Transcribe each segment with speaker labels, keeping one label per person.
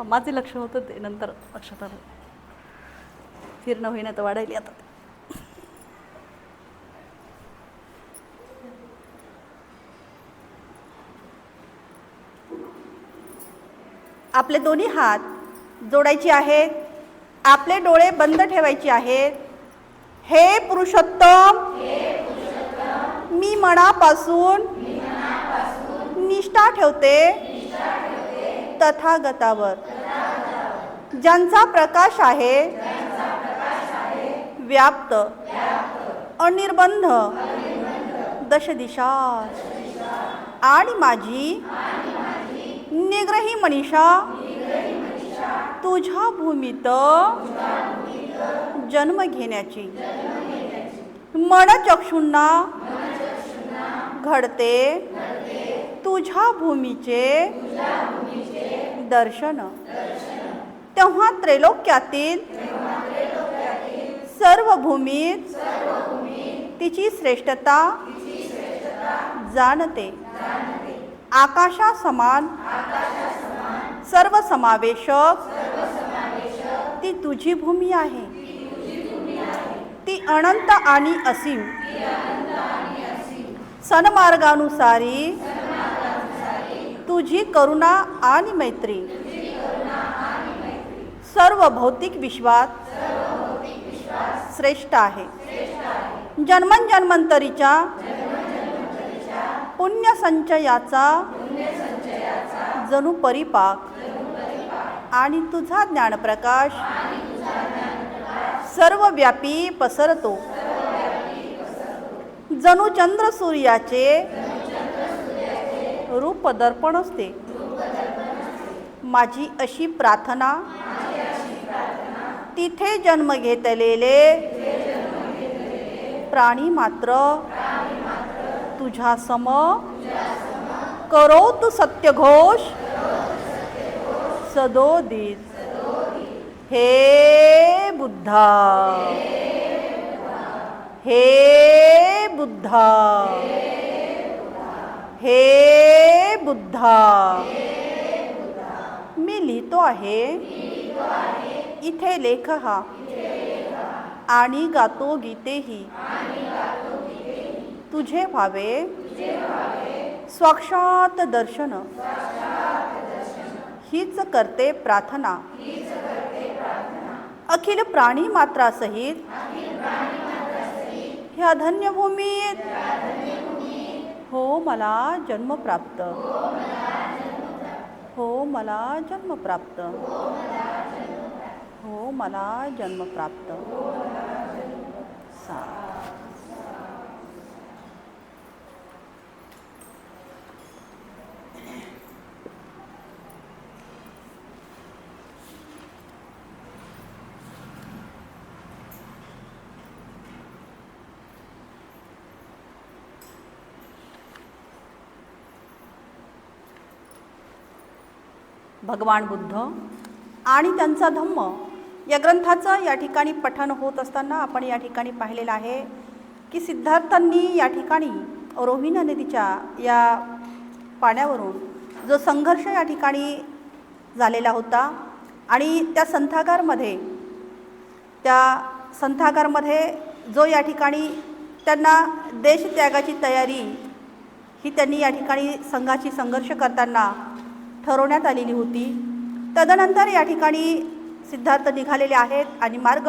Speaker 1: माझे लक्ष होतं ते, नंतर लक्षात आलं. फिरणं होईना तर वाढायला आता. आपले दोन्ही हात जोडायचे आहेत. आपले डोळे बंद ठेवायचे आहेत. हे पुरुषोत्तम, मी मनापासून निष्ठा ठेवते तथागतावर, ज्यांचा प्रकाश आहे व्याप्त अनिर्बंध दशदिशा, आणि माझी निग्रही मनीषा तुझ्या भूमीत जन्म घेण्याची मनचक्षुंना घडते तुझ्या भूमीचे दर्शन. तेव्हा त्रैलोक्यातील सर्व भूमीत तिची श्रेष्ठता जाणते. आकाशा समान सर्व समावेशक ती तुझी भूमी आहे. ती अनंत आणि असीम सन्मार्गानुसारी तुझी करुणा आणि मैत्री सर्व भौतिक विश्वात श्रेष्ठ आहे. जन्मजन्मांतरीच्या पुण्य संचयाचा जणू परिपाक आणि तुझा ज्ञानप्रकाश सर्वव्यापी पसरतो. जणू चंद्र सूर्याचे रूप दर्पण असते. माझी अशी प्रार्थना तिथे जन्म घेतलेले प्राणी मात्र तुझ्या सम करो तू सत्यघोष सदोदित. हे बुद्धा, हे बुद्धा, हे बुद्धा. मी लिहितो आहे इथे लेख हा, आणि गातो गीतेही तुझे व्हावे साक्षात दर्शन. हीच करते प्रार्थना अखिल प्राणी मात्रासहित ह्या धन्य भूमीत हो मला जन्म प्राप्त. हो मला जन्म प्राप्त. हो मला जन्म प्राप्त. भगवान बुद्ध आणि त्यांचा धम्म या ग्रंथाचं या ठिकाणी पठण होत असताना आपण या ठिकाणी पाहिलेलं आहे की सिद्धार्थांनी या ठिकाणी रोहिणी नदीच्या या पाण्यावरून जो संघर्ष या ठिकाणी झालेला होता आणि त्या संथागारमध्ये जो या ठिकाणी त्यांना देशत्यागाची तयारी ही त्यांनी या ठिकाणी संघाची संघर्ष करताना ठरवण्यात आलेली होती. तदनंतर या ठिकाणी सिद्धार्थ निघालेले आहेत आणि मार्ग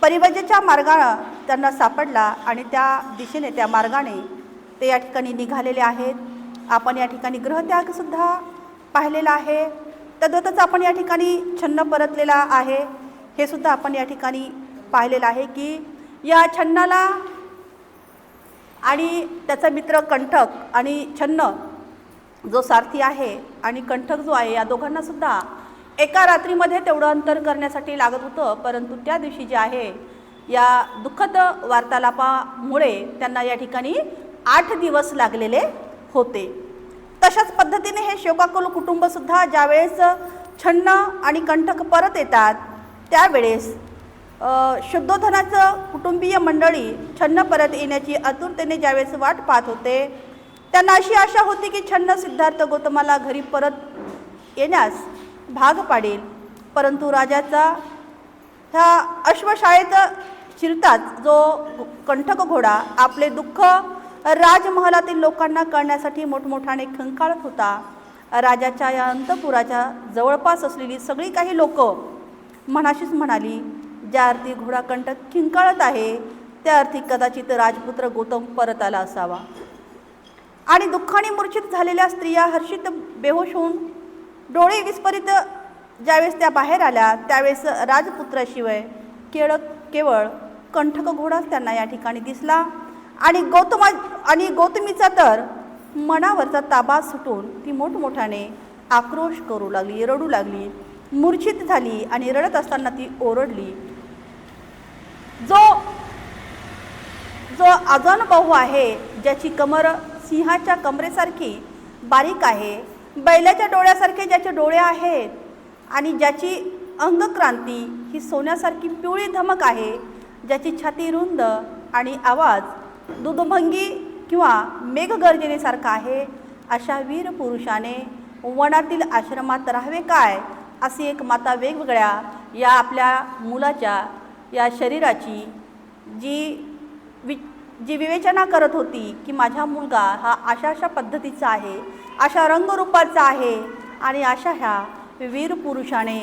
Speaker 1: परिव्रजेच्या मार्गाने त्यांना सापडला आणि त्या दिशेने त्या मार्गाने ते या ठिकाणी निघालेले आहेत. आपण या ठिकाणी ग्रहत्यागसुद्धा पाहिलेला आहे. तद्वतच आपण या ठिकाणी छन्न परतलेला आहे हे सुद्धा आपण या ठिकाणी पाहिलेलं आहे की या छन्नाला आणि त्याचा मित्र कंठक आणि छन्न जो सारथी आहे आणि कंठक जो आहे या दोघांना सुद्धा एका रात्रीमध्ये तेवढं अंतर करण्यासाठी लागत होतं. परंतु त्या दिवशी जे आहे या दुःखद वार्तालापामुळे त्यांना या ठिकाणी 8 दिवस लागलेले होते. तशाच पद्धतीने हे शोकाकुल कुटुंबसुद्धा ज्यावेळेस छन्न आणि कंठक परत येतात त्यावेळेस शुद्धोधनाचं कुटुंबीय मंडळी छन्न परत येण्याची आतुरतेने ज्यावेळेस वाट पाहत होते त्यांना अशी आशा होती की छन्न सिद्धार्थ गौतमाला घरी परत येण्यास भाग पाडेल. परंतु राजाचा ह्या अश्वशाळेत शिरताच जो कंठक घोडा आपले दुःख राजमहालातील लोकांना कळण्यासाठी मोठमोठ्याने खंकाळत होता. राजाच्या या अंतपुराच्या जवळपास असलेली सगळी काही लोक मनाशीच म्हणाली, ज्या अर्थी घोडा कंठक खिंकाळत आहे त्या अर्थी कदाचित राजपुत्र गौतम परत आला असावा. आणि दुःखाने मूर्छित झालेल्या स्त्रिया हर्षित बेहोश होऊन डोळे विस्फारित ज्यावेळेस त्या बाहेर आल्या त्यावेळेस राजपुत्राशिवाय केवळ कंठक घोडाच त्यांना या ठिकाणी दिसला. आणि गौतमीचा तर मनावरचा ताबा सुटून ती मोठमोठ्याने आक्रोश करू लागली, रडू लागली, मूर्छित झाली आणि रडत असताना ती ओरडली, जो अजनबाहू आहे, ज्याची कमर सिंहाच्या कमरेसारखी बारीक आहे, बैलाच्या डोळ्यासारखे ज्याचे डोळे आहेत आणि ज्याची अंगक्रांती ही सोन्यासारखी पिवळी धमक आहे, ज्याची छाती रुंद आणि आवाज दुधभंगी किंवा मेघगर्जनेसारखा आहे, अशा वीर पुरुषाने वनातील आश्रमात राहावे काय? अशी एक माता वेगवेगळ्या या आपल्या मुलाच्या या शरीराची जी विवेचना करत होती की माझा मुलगा हा अशा पद्धतीचा आहे, अशा रंगरूपाचा आहे आणि अशा ह्या वीर पुरुषाने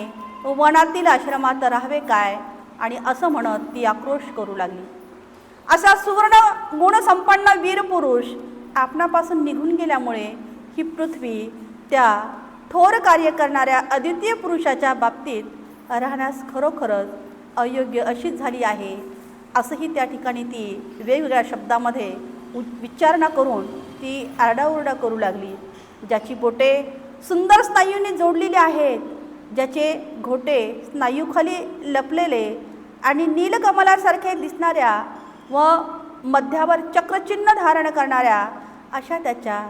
Speaker 1: वनातील आश्रमात राहावे काय, आणि असं म्हणत ती आक्रोश करू लागली. असा सुवर्ण गुणसंपन्न वीर पुरुष आपणापासून निघून गेल्यामुळे ही पृथ्वी त्या थोर कार्य करणाऱ्या अद्वितीय पुरुषाच्या बाबतीत राहण्यास खरोखरच अयोग्य अशीच झाली आहे, असंही त्या ठिकाणी ती वेगवेगळ्या शब्दामध्ये विचारणा करून ती आरडाओरडा करू लागली. ज्याची बोटे सुंदर स्नायूंनी जोडलेली आहेत, ज्याचे घोटे स्नायूखाली लपलेले आणि नीलकमलासारखे दिसणाऱ्या व मध्यावर चक्रचिन्ह धारण करणाऱ्या अशा त्याच्या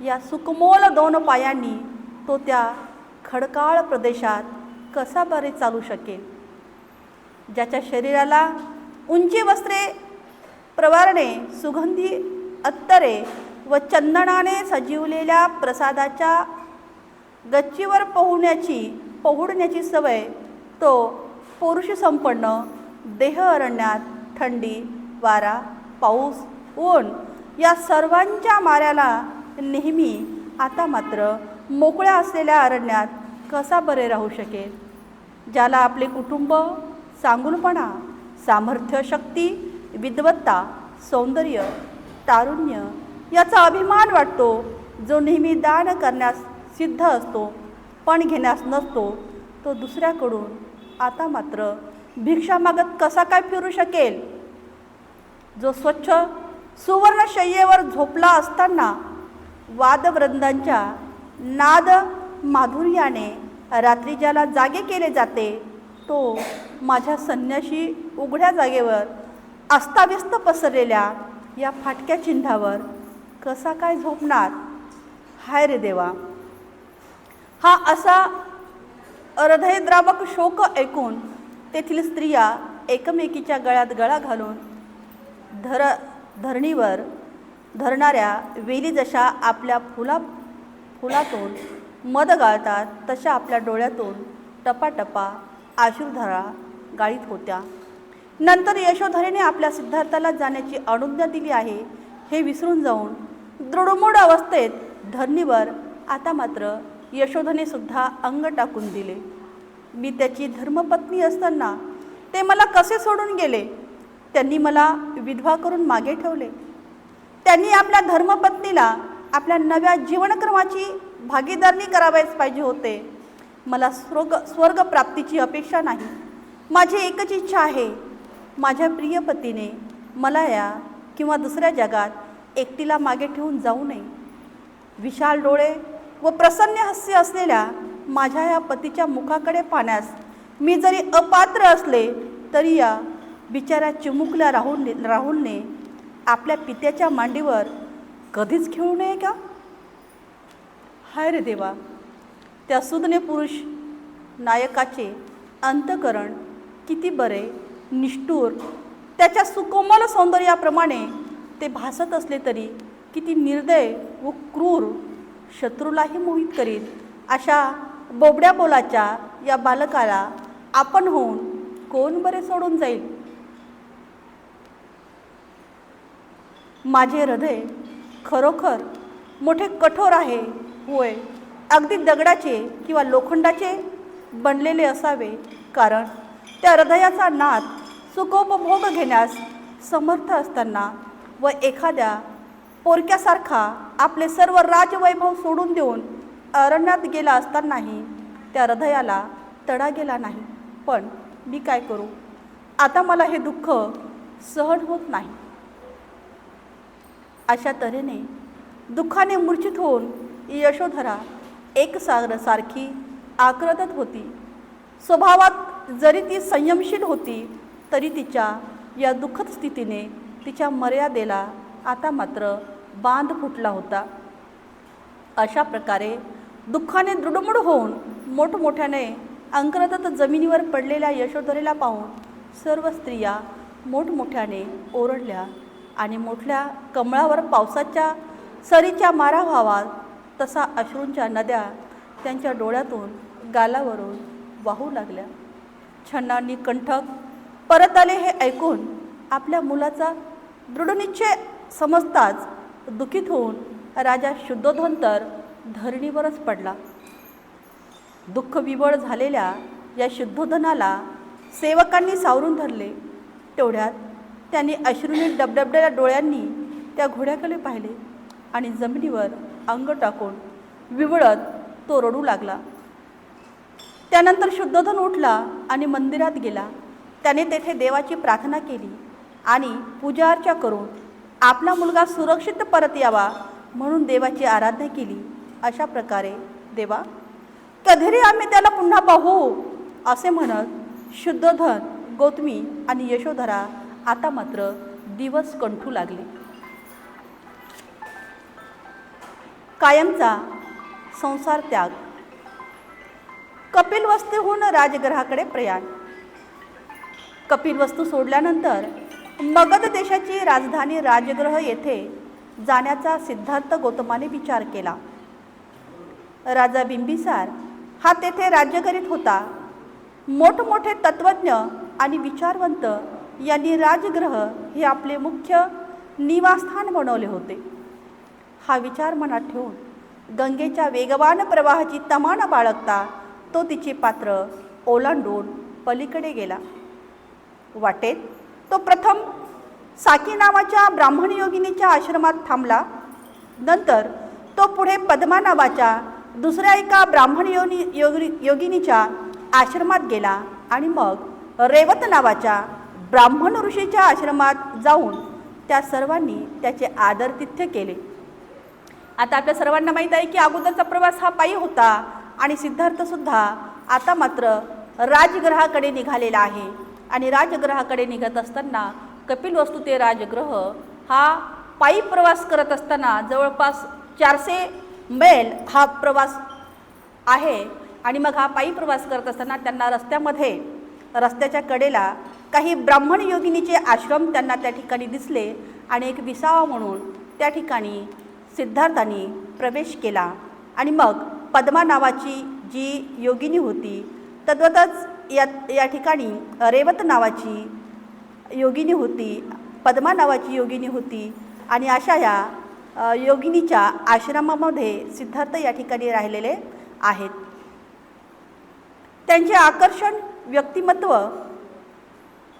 Speaker 1: या सुकमोल 2 पायांनी तो त्या खडकाळ प्रदेशात कसा बरे चालू शकेल? ज्याच्या शरीराला उंची वस्त्रे प्रवारणे, सुगंधी अत्तरे व चंदनाने सजीवलेल्या प्रसादाच्या गच्चीवर पोहुडण्याची सवय, तो पौरुषसंपन्न देह अरण्यात थंडी, वारा, पाऊस, ऊन या सर्वांच्या माऱ्याला नेहमी आता मात्र मोकळ्या असलेल्या अरण्यात कसा बरे राहू शकेल? ज्याला आपले कुटुंब, चांगुलपणा, सामर्थ्य, शक्ती, विद्वत्ता, सौंदर्य, तारुण्य याचा अभिमान वाटतो, जो नेहमी दान करण्यास सिद्ध असतो पण घेण्यास नसतो, तो दुसऱ्याकडून आता मात्र भिक्षा मागत कसा काय फिरू शकेल? जो स्वच्छ सुवर्ण शय्येवर झोपला असताना वादवृंदांच्या नाद माधुर्याने रात्री ज्याला जागे केले जाते, तो माझ्या संन्याशी उघड्या जागेवर अस्ताव्यस्त पसरलेल्या या फाटक्या चिन्हावर कसा काय झोपणार? हाय रे देवा! हा असा हृदयद्रावक शोक ऐकून तेथील स्त्रिया एकमेकीच्या गळ्यात गळा घालून धरणीवर धरणाऱ्या वेली जशा आपल्या फुलातून मध गाळतात तशा आपल्या डोळ्यातून टपाटपा अश्रुधारा गाळीत होत्या. नंतर यशोधरेने आपल्या सिद्धार्थाला जाण्याची अनुज्ञा दिली आहे हे विसरून जाऊन दृढमूढ अवस्थेत धरणीवर आता मात्र यशोधने सुद्धा अंग टाकून दिले. मी त्याची धर्मपत्नी असताना ते मला कसे सोडून गेले? त्यांनी मला विधवा करून मागे ठेवले. त्यांनी आपल्या धर्मपत्नीला आपल्या नव्या जीवनक्रमाची भागीदारी करावयाच पाहिजे होते. मला स्वर्ग प्राप्तीची अपेक्षा नाही. माझी एकच इच्छा आहे, माझ्या प्रिय पतीने मला या किंवा दुसऱ्या जगात एकटीला मागे ठेवून जाऊ नये. विशाल डोळे व प्रसन्न हास्य असलेल्या माझ्या या पतीच्या मुखाकडे पाहण्यास मी जरी अपात्र असले तरी या बिचाऱ्या चिमुकल्या राहुलने आपल्या पित्याच्या मांडीवर कधीच खेळू नये का? हाय रे देवा! त्या सुज्ञ पुरुष नायकाचे अंतकरण किती बरे निष्ठुर, त्याच्या सुकोमल सौंदर्याप्रमाणे ते भासत असले तरी किती निर्दय व क्रूर, शत्रूलाही मोहित करीत अशा बोबड्या बोलाच्या या बालकाला आपण होऊन कोण बरे सोडून जाईल? माझे हृदय खरोखर मोठे कठोर आहे, होय, अगदी दगडाचे किंवा लोखंडाचे बनलेले असावे, कारण त्या हृदयाचा नाद सुखोपभोग घेण्यास समर्थ असताना व एखाद्या पोरक्यासारखा आपले सर्व राजवैभव सोडून देऊन अरण्यात गेला असतानाही त्या हृदयाला तडा गेला नाही. पण मी काय करू? आता मला हे दुःख सहन होत नाही. अशा तऱ्हेने दुःखाने मूर्छित होऊन यशोधरा एक सारखी आक्रदत होती. स्वभावात जरी ती संयमशील होती तरी तिच्या या दुःखद स्थितीने तिच्या मर्यादेला आता मात्र बांध फुटला होता. अशा प्रकारे दुःखाने दृढमूढ होऊन मोठमोठ्याने अंकरदत जमिनीवर पडलेल्या यशोधरेला पाहून सर्व स्त्रिया मोठमोठ्याने ओरडल्या आणि मोठ्या कमळावर पावसाच्या सरीच्या मारा व्हावा तसा अश्रूंच्या नद्या त्यांच्या डोळ्यातून गालावरून वाहू लागल्या. छन्नांनी कंठक परत आले हे ऐकून आपल्या मुलाचा दृढनिश्चय समजताच दुःखित होऊन राजा शुद्धोधन तर धरणीवरच पडला. दुःख विवळ झालेल्या या शुद्धोधनाला सेवकांनी सावरून धरले. तेवढ्यात त्यांनी अश्रूंनी डबडबलेल्या डोळ्यांनी त्या घोड्याकडे पाहिले आणि जमिनीवर अंग टाकून विवळत तो रडू लागला. त्यानंतर शुद्धोधन उठला आणि मंदिरात गेला. त्याने तेथे देवाची प्रार्थना केली आणि पूजा अर्चा करून आपला मुलगा सुरक्षित परत यावा म्हणून देवाची आराधना केली. अशा प्रकारे, देवा, कधी आम्ही त्याला पुन्हा पाहू असे म्हणत शुद्धोधन, गौतमी आणि यशोधरा आता मात्र दिवस कंठू लागले. कायमचा संसार त्याग. कपिलवस्तूहून राजगृहाकडे प्रयाण. कपिलवस्तू सोडल्यानंतर मगध देशाची राजधानी राजगृह येथे जाण्याचा सिद्धार्थ गौतमाने विचार केला. राजा बिंबिसार हा तेथे राज्य करीत होता. मोठमोठे तत्वज्ञ आणि विचारवंत यांनी राजगृह हे आपले मुख्य निवासस्थान बनवले होते. हा विचार मनात ठेवून गंगेच्या वेगवान प्रवाहाची तमान बाळगता तो तिचे पात्र ओलांडून पलीकडे गेला. वाटेत तो प्रथम साकी नावाच्या ब्राह्मण योगिनीच्या आश्रमात थांबला. नंतर तो पुढे पद्मा नावाच्या दुसऱ्या एका ब्राह्मण योगिनीच्या आश्रमात गेला आणि मग रेवत नावाच्या ब्राह्मण ऋषीच्या आश्रमात जाऊन त्या सर्वांनी त्याचे आदरातिथ्य केले. आता आपल्या सर्वांना माहीत आहे की अगोदरचा प्रवास हा पायी होता आणि सिद्धार्थसुद्धा आता मात्र राजगृहाकडे निघालेला आहे. आणि राजगृहाकडे निघत असताना कपिलवस्तू ते राजगृह हा पायी प्रवास करत असताना जवळपास 400 मैल हा प्रवास आहे. आणि मग हा पायी प्रवास करत असताना त्यांना रस्त्याच्या कडेला काही ब्राह्मण योगिनीचे आश्रम त्यांना त्या ठिकाणी दिसले आणि एक विसावा म्हणून त्या ठिकाणी सिद्धार्थांनी प्रवेश केला. आणि मग पद्मा नावाची जी योगिनी होती तद्वतच या ठिकाणी रेवत नावाची योगिनी होती, पद्मा नावाची योगिनी होती. आणि अशा या योगिनीच्या आश्रमामध्ये सिद्धार्थ या ठिकाणी राहिलेले आहेत. त्यांचे आकर्षण, व्यक्तिमत्व,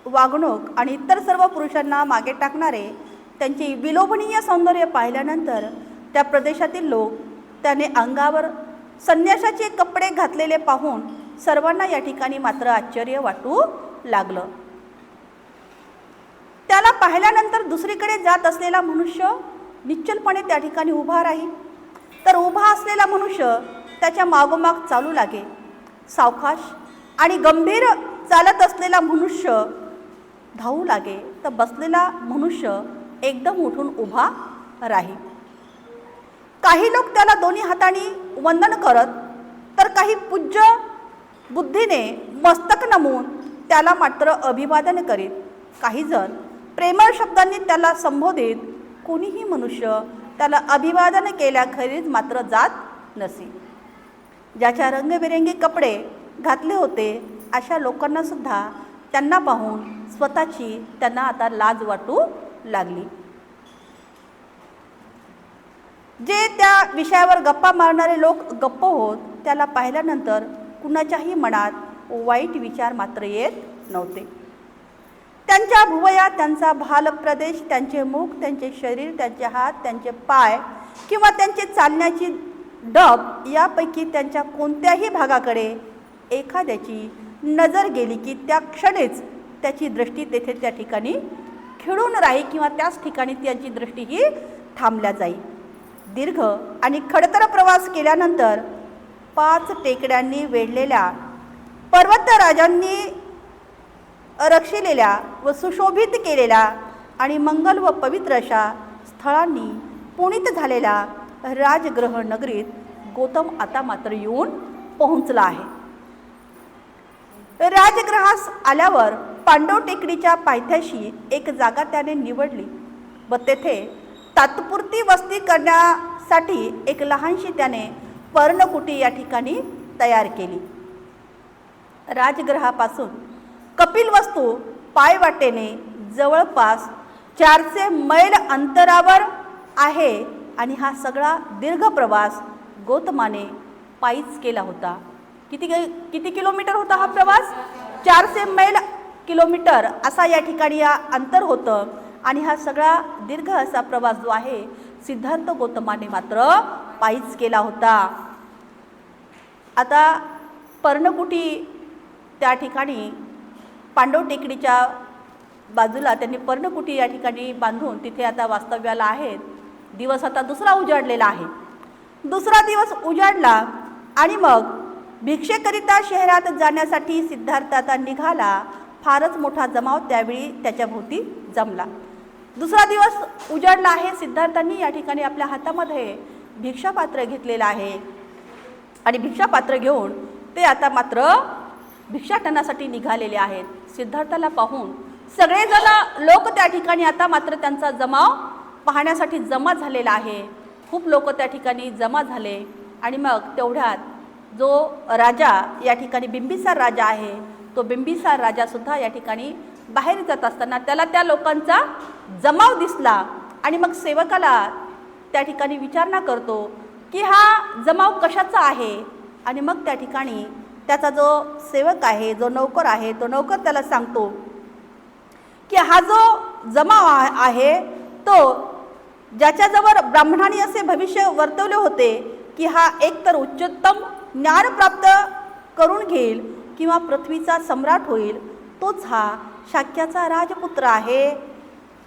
Speaker 1: वागणूक आणि इतर सर्व पुरुषांना मागे टाकणारे त्यांचे विलोभनीय सौंदर्य पाहिल्यानंतर त्या प्रदेशातील लोक त्याने अंगावर संन्यासाचे कपडे घातलेले पाहून सर्वांना या ठिकाणी मात्र आश्चर्य वाटू लागलं. त्याला पाहिल्यानंतर दुसरीकडे जात असलेला मनुष्य निश्चलपणे त्या ठिकाणी उभा राही, तर उभा असलेला मनुष्य त्याच्या मागोमाग चालू लागे. सावकाश आणि गंभीर चालत असलेला मनुष्य धावू लागे, तर बसलेला मनुष्य एकदम उठून उभा राही. काही लोक त्याला दोन्ही हातांनी वंदन करत, तर काही पूज्य बुद्धीने मस्तक नमून त्याला मात्र अभिवादन करीत. काही जण प्रेमळ शब्दांनी त्याला संबोधित. कोणीही मनुष्य त्याला अभिवादन केल्याखेरीज मात्र जात नसे. ज्याच्या रंगबिरंगी कपडे घातले होते अशा लोकांना सुद्धा त्यांना पाहून स्वतःची त्यांना आता लाज वाटू लागली. जे त्या विषयावर गप्पा मारणारे लोक गप्प होत त्याला पाहिल्यानंतर कुणाच्याही मनात वाईट विचार मात्र येत नव्हते. त्यांच्या भुवया, त्यांचा भाल प्रदेश, त्यांचे मुख, त्यांचे शरीर, त्यांचे हात, त्यांचे पाय किंवा त्यांचे चालण्याची डब यापैकी त्यांच्या कोणत्याही भागाकडे एखाद्याची नजर गेली की त्या क्षणीच त्याची दृष्टी तेथे त्या ठिकाणी खिळून राही किंवा त्याच ठिकाणी त्यांची दृष्टी ही थांबल्या जाई. दीर्घ आणि खडतर प्रवास केल्यानंतर 5 टेकड्यांनी वेढलेल्या पर्वतराजांनी रक्षिलेल्या व सुशोभित केलेल्या आणि मंगल व पवित्र अशा स्थळांनी पुनीत झालेल्या राजगृह नगरीत गौतम आता मात्र येऊन पोहोचला आहे. राजगृहास आल्यावर पांडव टेकडीच्या पायथ्याशी एक जागा त्याने निवडली व तेथे तात्पुरती वस्ती करण्यासाठी एक लहानशी त्याने पर्णकुटी या ठिकाणी तयार केली. राजगृहापासून कपिलवस्तू पायवाटेने जवळपास 400 मैल अंतरावर आहे आणि हा सगळा दीर्घ प्रवास गौतमाने पायीच केला होता. किती किलोमीटर होता हा प्रवास? 400 मैल किलोमीटर असा या ठिकाणी या अंतर होतं आणि हा सगळा दीर्घ असा प्रवास जो आहे सिद्धार्थ गौतमाने मात्र पायीच केला होता. आता पर्णकुटी त्या ठिकाणी पांडव टेकडीच्या बाजूला त्यांनी पर्णकुटी या ठिकाणी बांधून तिथे आता वास्तव्याला आहेत. दिवस आता दुसरा उजाडलेला आहे. दुसरा दिवस उजाडला आणि मग भिक्षेकरिता शहरात जाण्यासाठी सिद्धार्थ आता निघाला. फारच मोठा जमाव त्यावेळी त्याच्या भोवती जमला. दुसरा दिवस उजाडला आहे. सिद्धार्थांनी या ठिकाणी आपल्या हातामध्ये भिक्षापात्र घेतलेलं आहे आणि भिक्षापात्र घेऊन ते आता मात्र भिक्षाटनासाठी निघालेले आहेत. सिद्धार्थाला पाहून सगळेजण लोक त्या ठिकाणी आता मात्र त्यांचा जमाव पाहण्यासाठी जमा झालेला आहे. खूप लोक त्या ठिकाणी जमा झाले आणि मग तेवढ्यात जो राजा या ठिकाणी बिंबिसार राजा आहे तो बिंबिसार राजासुद्धा या ठिकाणी बाहेर जात असताना त्याला त्या लोकांचा जमाव दिसला आणि मग सेवकाला त्या ठिकाणी विचारणा करतो की हा जमाव कशाचा आहे. आणि मग त्या ठिकाणी त्याचा जो सेवक आहे, जो नौकर आहे, तो नौकर त्याला सांगतो की हा जो जमाव आहे तो ज्याच्याजवळ ब्राह्मणाने असे भविष्य वर्तवले होते की हा एकतर उच्चतम ज्ञान प्राप्त करून घेईल किंवा पृथ्वीचा सम्राट होईल, तोच हा शाक्याचा राजपुत्र आहे.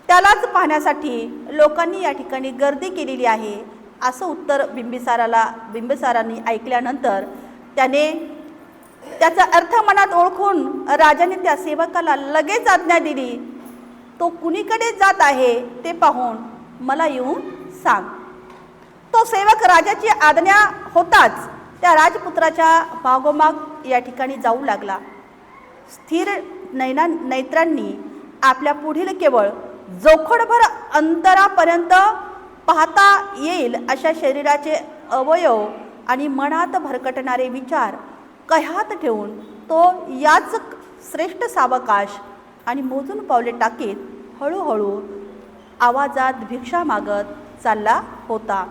Speaker 1: त्यालाच पाहण्यासाठी लोकांनी या ठिकाणी गर्दी केलेली आहे. असं उत्तर बिंबिसारांनी ऐकल्यानंतर त्याने त्याचा अर्थ मनात ओळखून राजाने त्या सेवकाला लगेच आज्ञा दिली, तो कुणीकडे जात आहे ते पाहून मला येऊन सांग. तो सेवक राजाची आज्ञा होताच त्या राजपुत्राच्या मागोमाग या ठिकाणी जाऊ लागला. स्थिर नेत्रांनी आपल्या पुढील केवळ जोखडभर अंतरापर्यंत पाहता येईल अशा शरीराचे अवयव आणि मनात भरकटणारे विचार कह्यात ठेवून तो याच श्रेष्ठ सावकाश आणि मोजून पावले टाकीत हळूहळू आवाजात भिक्षा मागत चालला होता.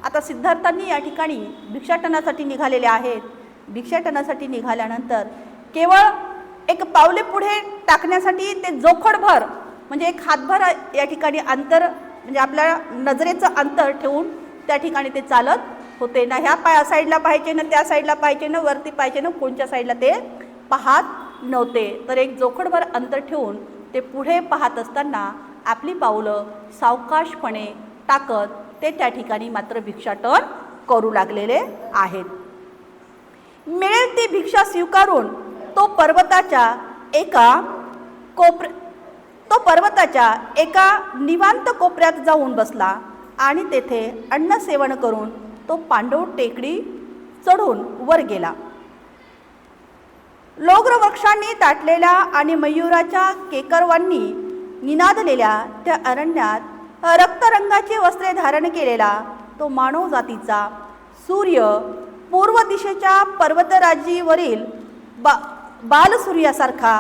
Speaker 1: आता सिद्धार्थांनी या ठिकाणी भिक्षाटनासाठी निघालेले आहेत. भिक्षाटनासाठी निघाल्यानंतर केवळ एक पावले पुढे टाकण्यासाठी ते जोखडभर म्हणजे एक हातभर या ठिकाणी अंतर म्हणजे आपल्या नजरेचं अंतर ठेवून त्या ठिकाणी ते चालत होते. ना ह्या साईडला पाहिजे, ना त्या साईडला पाहिजे, ना वरती पाहिजे, ना कोणत्या साईडला ते पाहत नव्हते. तर एक जोखडभर अंतर ठेवून ते पुढे पाहत असताना आपली पावलं सावकाशपणे टाकत ते त्या ठिकाणी मात्र भिक्षाटन करू लागलेले आहेत. मिळेल ती भिक्षा स्वीकारून तो पर्वताच्या एका निवांत कोपऱ्यात जाऊन बसला आणि तेथे अन्न सेवन करून तो पांडव टेकडी चढून वर गेला. लोग्र वृक्षांनी दाटलेल्या आणि मयुराच्या केकरवांनी निनादलेल्या त्या अरण्यात रक्तरंगाची वस्त्रे धारण केलेला तो मानव जातीचा सूर्य पूर्व दिशेच्या पर्वतराजीवरील बालसूर्यासारखा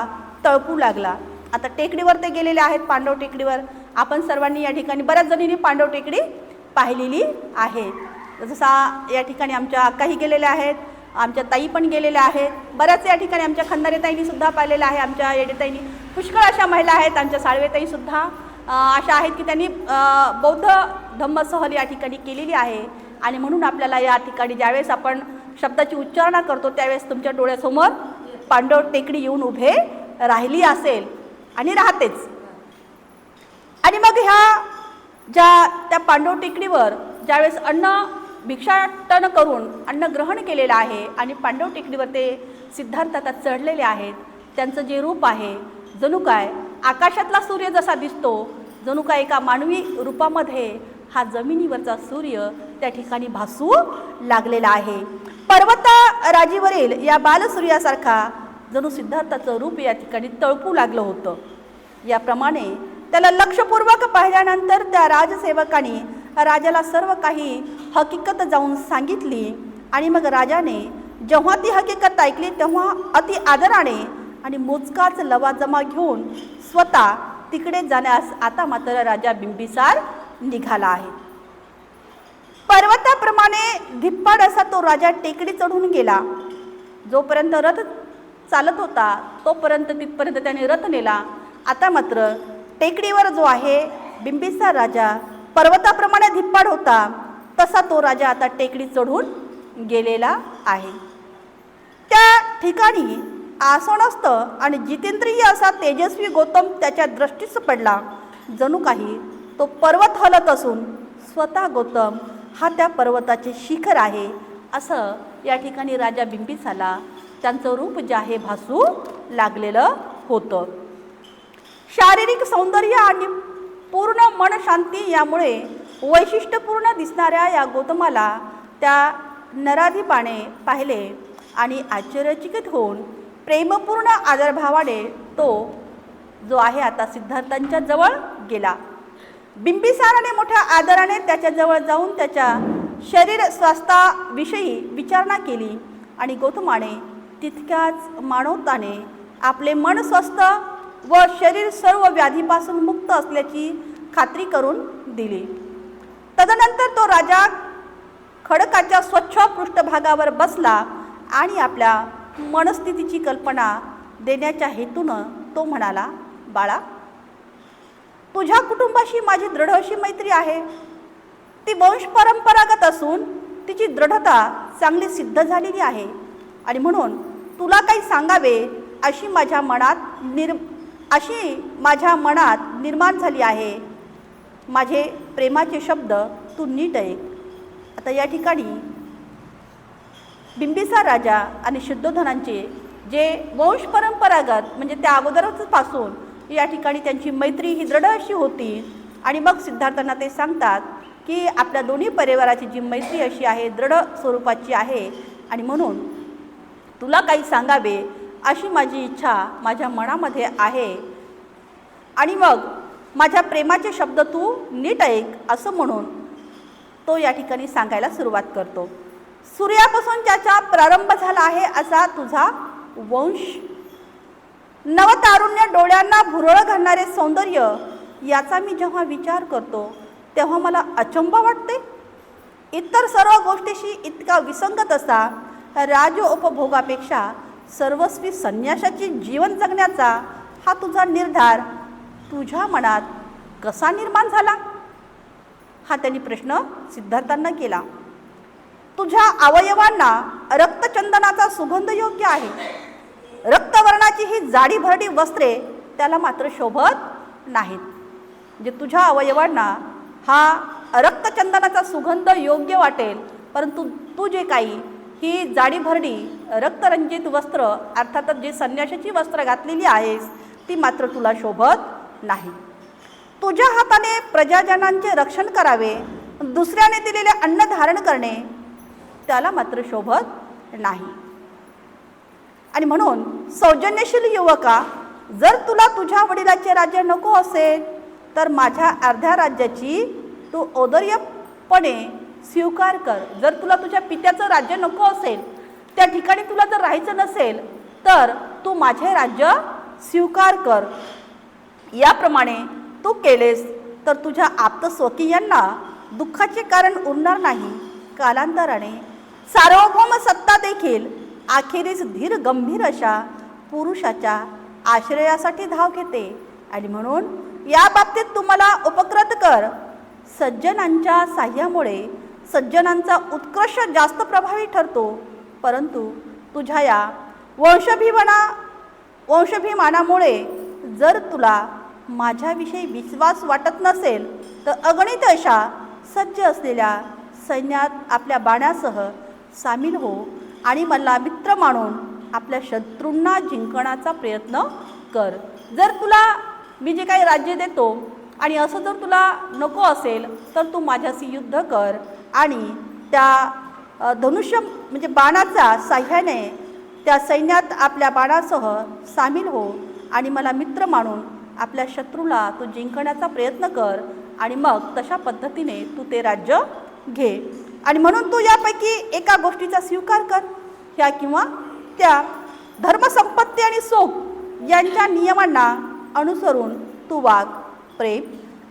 Speaker 1: तळपू लागला. आता टेकडीवर ते गेलेले आहेत, पांडव टेकडीवर. आपण सर्वांनी या ठिकाणी बऱ्याच जणींनी पांडव टेकडी पाहिलेली आहे. जसा या ठिकाणी आमच्या अक्काही गेलेल्या आहेत, आमच्या ताई पण गेलेल्या आहेत, बऱ्याच या ठिकाणी आमच्या खंदारेताईंनी सुद्धा पाहिलेलं आहे, आमच्या येडेताईंनी, पुष्कळ अशा महिला आहेत, आमच्या साळवेताईसुद्धा अशा आहेत की त्यांनी बौद्ध धम्म सहल या ठिकाणी केलेली आहे. आणि म्हणून आपल्याला या ठिकाणी ज्यावेळेस आपण शब्दाची उच्चारणा करतो त्यावेळेस तुमच्या डोळ्यासमोर पांडव टेकडी येऊन उभे राहिली असेल आणि राहतेच. आणि मग त्या पांडव टेकडीवर ज्यावेळेस भिक्षाटन करून अन्न ग्रहण केलेलं आहे आणि पांडव टेकडीवर ते सिद्धार्थ आता चढलेले आहेत, त्यांचं जे रूप आहे जणू काय आकाशातला सूर्य जसा दिसतो, जणू काय एका मानवी रूपामध्ये हा जमिनीवरचा सूर्य त्या ठिकाणी भासू लागलेला आहे. पर्वतराजीवरील या बालसूर्यासारखा जणू सिद्धार्थाचं रूप या ठिकाणी तळपू लागलं होतं. याप्रमाणे त्याला लक्षपूर्वक पाहिल्यानंतर त्या राजसेवकाने राजाला सर्व काही हकीकत जाऊन सांगितली. आणि मग राजाने जेव्हा ती हकीकत ऐकली तेव्हा अति आदराने आणि मोजकाच लवाजमा घेऊन स्वतः तिकडे जाण्यास आता मात्र राजा बिंबिसार निघाला आहे. पर्वताप्रमाणे धिप्पाड असा तो राजा टेकडी चढून गेला. जोपर्यंत रथ चालत होता तोपर्यंत तिथपर्यंत त्याने रथ नेला. आता मात्र टेकडीवर जो आहे बिंबिसार राजा पर्वताप्रमाणे धिप्पाड होता तसा तो राजा आता टेकडी चढून गेलेला आहे. त्या ठिकाणी आसनस्थ आणि जितेंद्रिय असा तेजस्वी गौतम त्याच्या दृष्टीस पडला. जणू काही तो पर्वत हलत असून स्वतः गौतम हा त्या पर्वताचे शिखर आहे असं या ठिकाणी राजा बिंबिसारला त्यांचं रूप जे आहे भासू लागलेलं होतं. शारीरिक सौंदर्य आणि पूर्ण मन शांती यामुळे वैशिष्ट्यपूर्ण दिसणाऱ्या या गौतमाला त्या नराधिपाने पाहिले आणि आश्चर्यचकित होऊन प्रेमपूर्ण आदरभावाने तो जो आहे आता सिद्धार्थांच्या जवळ गेला. बिंबिसाराने मोठ्या आदराने त्याच्याजवळ जाऊन त्याच्या शरीर स्वास्थ्याविषयी विचारणा केली आणि गौतमाने तितक्याच मानवताने आपले मन स्वस्थ व शरीर सर्व व्याधीपासून मुक्त असल्याची खात्री करून दिली. तदनंतर तो राजा खडकाच्या स्वच्छ पृष्ठभागावर बसला आणि आपल्या मनस्थितीची कल्पना देण्याच्या हेतूनं तो म्हणाला, बाळा, तुझ्या कुटुंबाशी माझी दृढ अशी मैत्री आहे. ती वंश परंपरागत असून तिची दृढता चांगली सिद्ध झालेली आहे आणि म्हणून तुला काही सांगावे अशी माझ्या मनात निर्माण झाली आहे. माझे प्रेमाचे शब्द तू नीट ऐक. आता या ठिकाणी बिंबिसार राजा आणि शुद्धोधनांचे जे वंश परंपरागत म्हणजे त्या अगोदरच पासून या ठिकाणी त्यांची मैत्री ही दृढ अशी होती. आणि मग सिद्धार्थांना ते सांगतात की आपल्या दोन्ही परिवाराची जी मैत्री अशी आहे दृढ स्वरूपाची आहे आणि म्हणून तुला काही सांगावे अशी माझी इच्छा माझ्या मनामध्ये आहे आणि मग माझ्या प्रेमाचे शब्द तू नीट ऐक असं म्हणून तो या ठिकाणी सांगायला सुरुवात करतो. सूर्यापासून ज्याचा प्रारंभ झाला आहे असा तुझा वंश, नवतारुण्य, डोळ्यांना भुरळ घालणारे सौंदर्य याचा मी जेव्हा विचार करतो तेव्हा मला अचंबा वाटते. इतर सर्व गोष्टीशी इतका विसंगत असा राजोपभोगापेक्षा सर्वस्वी संन्यासाची जीवन जगण्याचा हा तुझा निर्धार तुझ्या मनात कसा निर्माण झाला, हा त्यांनी प्रश्न सिद्धार्थांना केला. तुझ्या अवयवांना रक्तचंदनाचा सुगंध योग्य आहे. रक्तवर्णाची ही जाडी भरडी वस्त्रे त्याला मात्र शोभत नाहीत. म्हणजे तुझ्या अवयवांना हा रक्तचंदनाचा सुगंध योग्य वाटेल, परंतु तू जे काही ही जाडी भरडी रक्तरंजित वस्त्र अर्थातच जे संन्यासाची वस्त्र घातलेली आहेस ती मात्र तुला शोभत नाही. तुझ्या हाताने प्रजाजनांचे रक्षण करावे, दुसऱ्याने दिलेले अन्न धारण करणे त्याला मात्र शोभत नाही. आणि म्हणून सौजन्यशील युवका, जर तुला तुझ्या वडिलाचे राज्य नको असेल तर माझ्या अर्ध्या राज्याची तू औदार्यपणे स्वीकार कर. जर तुला तुझ्या पित्याचं राज्य नको असेल, त्या ठिकाणी तुला जर राहायचं नसेल, तर तू माझे राज्य स्वीकार कर. याप्रमाणे तू केलेस तर तुझ्या आप्तस्वकीयांना दुःखाचे कारण उरणार नाही. कालांतराने सार्वभौम सत्ता देखील अखेरीस धीर गंभीर अशा पुरुषाच्या आश्रयासाठी धाव घेते. आणि म्हणून या बाबतीत तुम्हाला उपकृत कर. सज्जनांच्या साह्यामुळे सज्जनांचा उत्कर्ष जास्त प्रभावी ठरतो. परंतु तुझ्या या वंशाभिमानामुळे जर तुला माझ्याविषयी विश्वास वाटत नसेल, तर अगणित अशा सज्ज असलेल्या सैन्यात आपल्या बाण्यासह सामील हो आणि मला मित्र मानून आपल्या शत्रूंना जिंकण्याचा प्रयत्न कर. जर तुला मी जे काही राज्य देतो आणि असं जर तुला नको असेल, तर तू माझ्याशी युद्ध कर आणि त्या धनुष्य म्हणजे बाणाच्या साह्याने त्या सैन्यात आपल्या बाणासह सामील हो आणि मला मित्र मानून आपल्या शत्रूला तू जिंकण्याचा प्रयत्न कर. आणि मग तशा पद्धतीने तू ते राज्य घे. आणि म्हणून तू यापैकी एका गोष्टीचा स्वीकार कर. ह्या किंवा त्या धर्मसंपत्ती आणि सुख यांच्या नियमांना अनुसरून तू वाग. प्रेम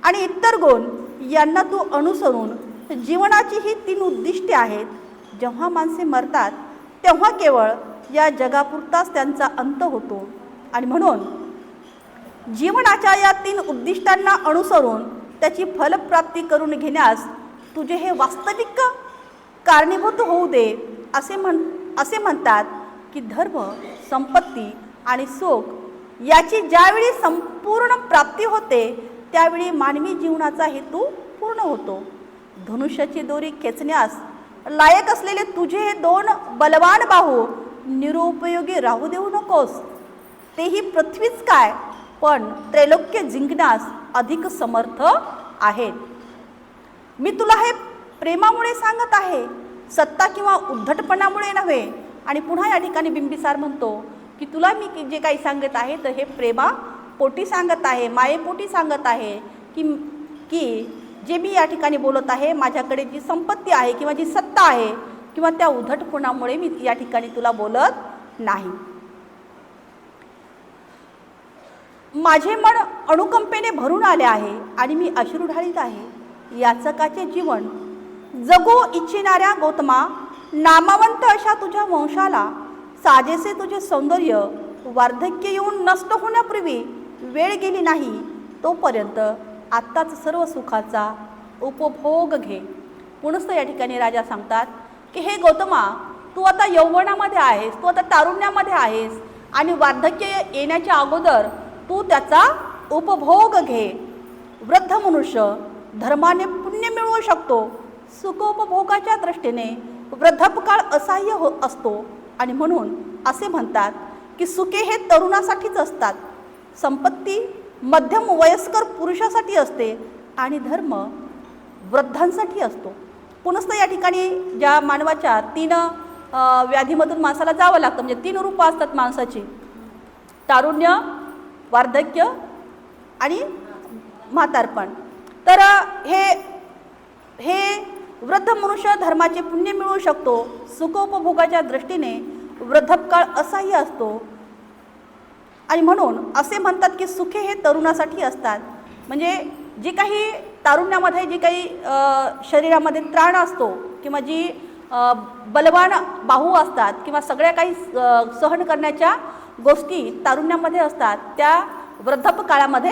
Speaker 1: आणि इतर गुण यांना तू अनुसरून जीवनाची ही 3 उद्दिष्टे आहेत. जेव्हा माणसे मरतात तेव्हा केवळ या जगापुरताच त्यांचा अंत होतो. आणि म्हणून जीवनाच्या या 3 उद्दिष्टांना अनुसरून त्याची फलप्राप्ती करून घेण्यास तुझे हे वास्तविक कारणीभूत होऊ दे. असे म्हणतात की धर्म, संपत्ती आणि सुख याची ज्यावेळी संपूर्ण प्राप्ती होते, त्यावेळी मानवी जीवनाचा हेतू पूर्ण होतो. धनुष्याची दोरी खेचण्यास लायक असलेले तुझे हे 2 बलवान बाहू निरुपयोगी राहू देऊ नकोस. तेही पृथ्वीच काय, पण त्रैलोक्य जिंकण्यास अधिक समर्थ आहेत. मी तुला हे प्रेमामुळे सांगत आहे, सत्ता किंवा उद्धटपणामुळे नव्हे. आणि पुन्हा या ठिकाणी बिंबिसार म्हणतो की तुला मी जे काही सांगत आहे तर हे प्रेमापोटी सांगत आहे, मायेपोटी सांगत आहे. की जे मी या ठिकाणी बोलत आहे, माझ्याकडे जी संपत्ती आहे किंवा जी सत्ता आहे किंवा त्या उद्धटपणामुळे मी या ठिकाणी तुला बोलत नाही. माझे मन अनुकंपेने भरून आले आहे आणि मी अश्रू ढाळीत आहे. याचकाचे जीवन जगू इच्छिणाऱ्या गौतमा, नामवंत अशा तुझ्या वंशाला साजेसे तुझे सौंदर्य वार्धक्य येऊन नष्ट होण्यापूर्वी वेळ गेली नाही, तोपर्यंत आत्ताच सर्व सुखाचा उपभोग घे. पुनस्त या ठिकाणी राजा सांगतात की हे गौतमा, तू आता यौवनामध्ये आहेस, तू आता तारुण्यामध्ये आहेस आणि वार्धक्य येण्याच्या अगोदर तू त्याचा उपभोग घे. वृद्ध मनुष्य धर्माने पुण्य मिळवू शकतो. सुखोपभोगाच्या दृष्टीने वृद्धपकाळ असह्य असतो. आणि म्हणून असे म्हणतात की सुखे हे तरुणासाठीच असतात, संपत्ती मध्यम वयस्कर पुरुषासाठी असते आणि धर्म वृद्धांसाठी असतो. पुनस्त या ठिकाणी ज्या मानवाच्या 3 व्याधीमधून माणसाला जावं लागतं, म्हणजे 3 रूपं असतात माणसाची, तारुण्य, वार्धक्य आणि म्हातारपण. तर हे वृद्ध मनुष्य धर्माचे पुण्य मिळवू शकतो. सुखोपभोगाच्या दृष्टीने वृद्धपकाळ असह्य असतो. आणि म्हणून असे म्हणतात की सुखे हे तरुणासाठी असतात. म्हणजे जी काही तारुण्यामध्ये जी काही शरीरामध्ये त्राण असतो किंवा जी बलवान बाहू असतात किंवा सगळ्या काही सहन करण्याच्या गोष्टी तारुण्यामध्ये असतात, त्या वृद्धपकाळामध्ये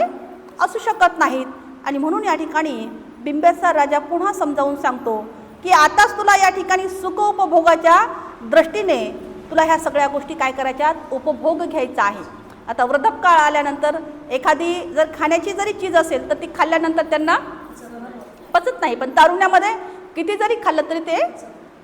Speaker 1: असू शकत नाहीत. आणि म्हणून या ठिकाणी बिंबिसार राजा पुन्हा समजावून सांगतो की आताच तुला या ठिकाणी सुखोपभोगाच्या दृष्टीने तुला ह्या सगळ्या गोष्टी काय करायच्या, उपभोग घ्यायचा आहे. आता वृद्धपकाळ आल्यानंतर एखादी जर खाण्याची जरी चीज असेल तर ती खाल्ल्यानंतर त्यांना पचत नाही, पण तारुण्यामध्ये किती जरी खाल्लं तरी ते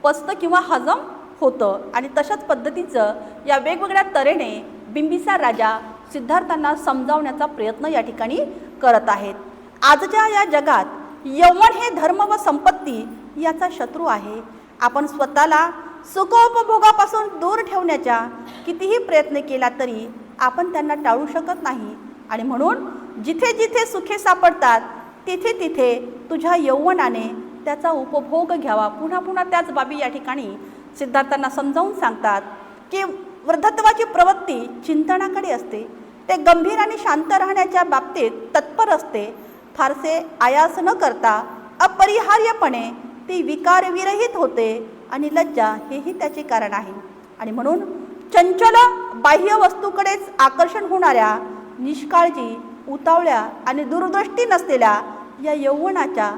Speaker 1: पचतं किंवा हजम होतं. आणि तशाच पद्धतीचं या वेगवेगळ्या तऱ्हेने बिंबिसार राजा सिद्धार्थांना समजावण्याचा प्रयत्न या ठिकाणी करत आहेत. आजच्या या जगात यौवन हे धर्म व संपत्ती याचा शत्रू आहे. आपण स्वतःला सुखोपभोगापासून दूर ठेवण्याचा कितीही प्रयत्न केला तरी आपण त्यांना टाळू शकत नाही. आणि म्हणून जिथे जिथे सुखे सापडतात तिथे तिथे तुझ्या यौवनाने त्याचा उपभोग घ्यावा. पुन्हा पुन्हा त्याच बाबी या ठिकाणी सिद्धार्थांना समजावून सांगतात की वृद्धत्वाची प्रवृत्ती चिंतनाकडे असते, ते गंभीर आणि शांत राहण्याच्या बाबतीत तत्पर असते. फारसे आयास न करता अपरिहार्यपणे ती विकारविरहित होते आणि लज्जा हेही त्याचे कारण आहे. आणि म्हणून चंचल बाह्य वस्तूकडेच आकर्षण होणाऱ्या, निष्काळजी, उतावळ्या आणि दूरदृष्टी नसलेल्या या यौवनाच्या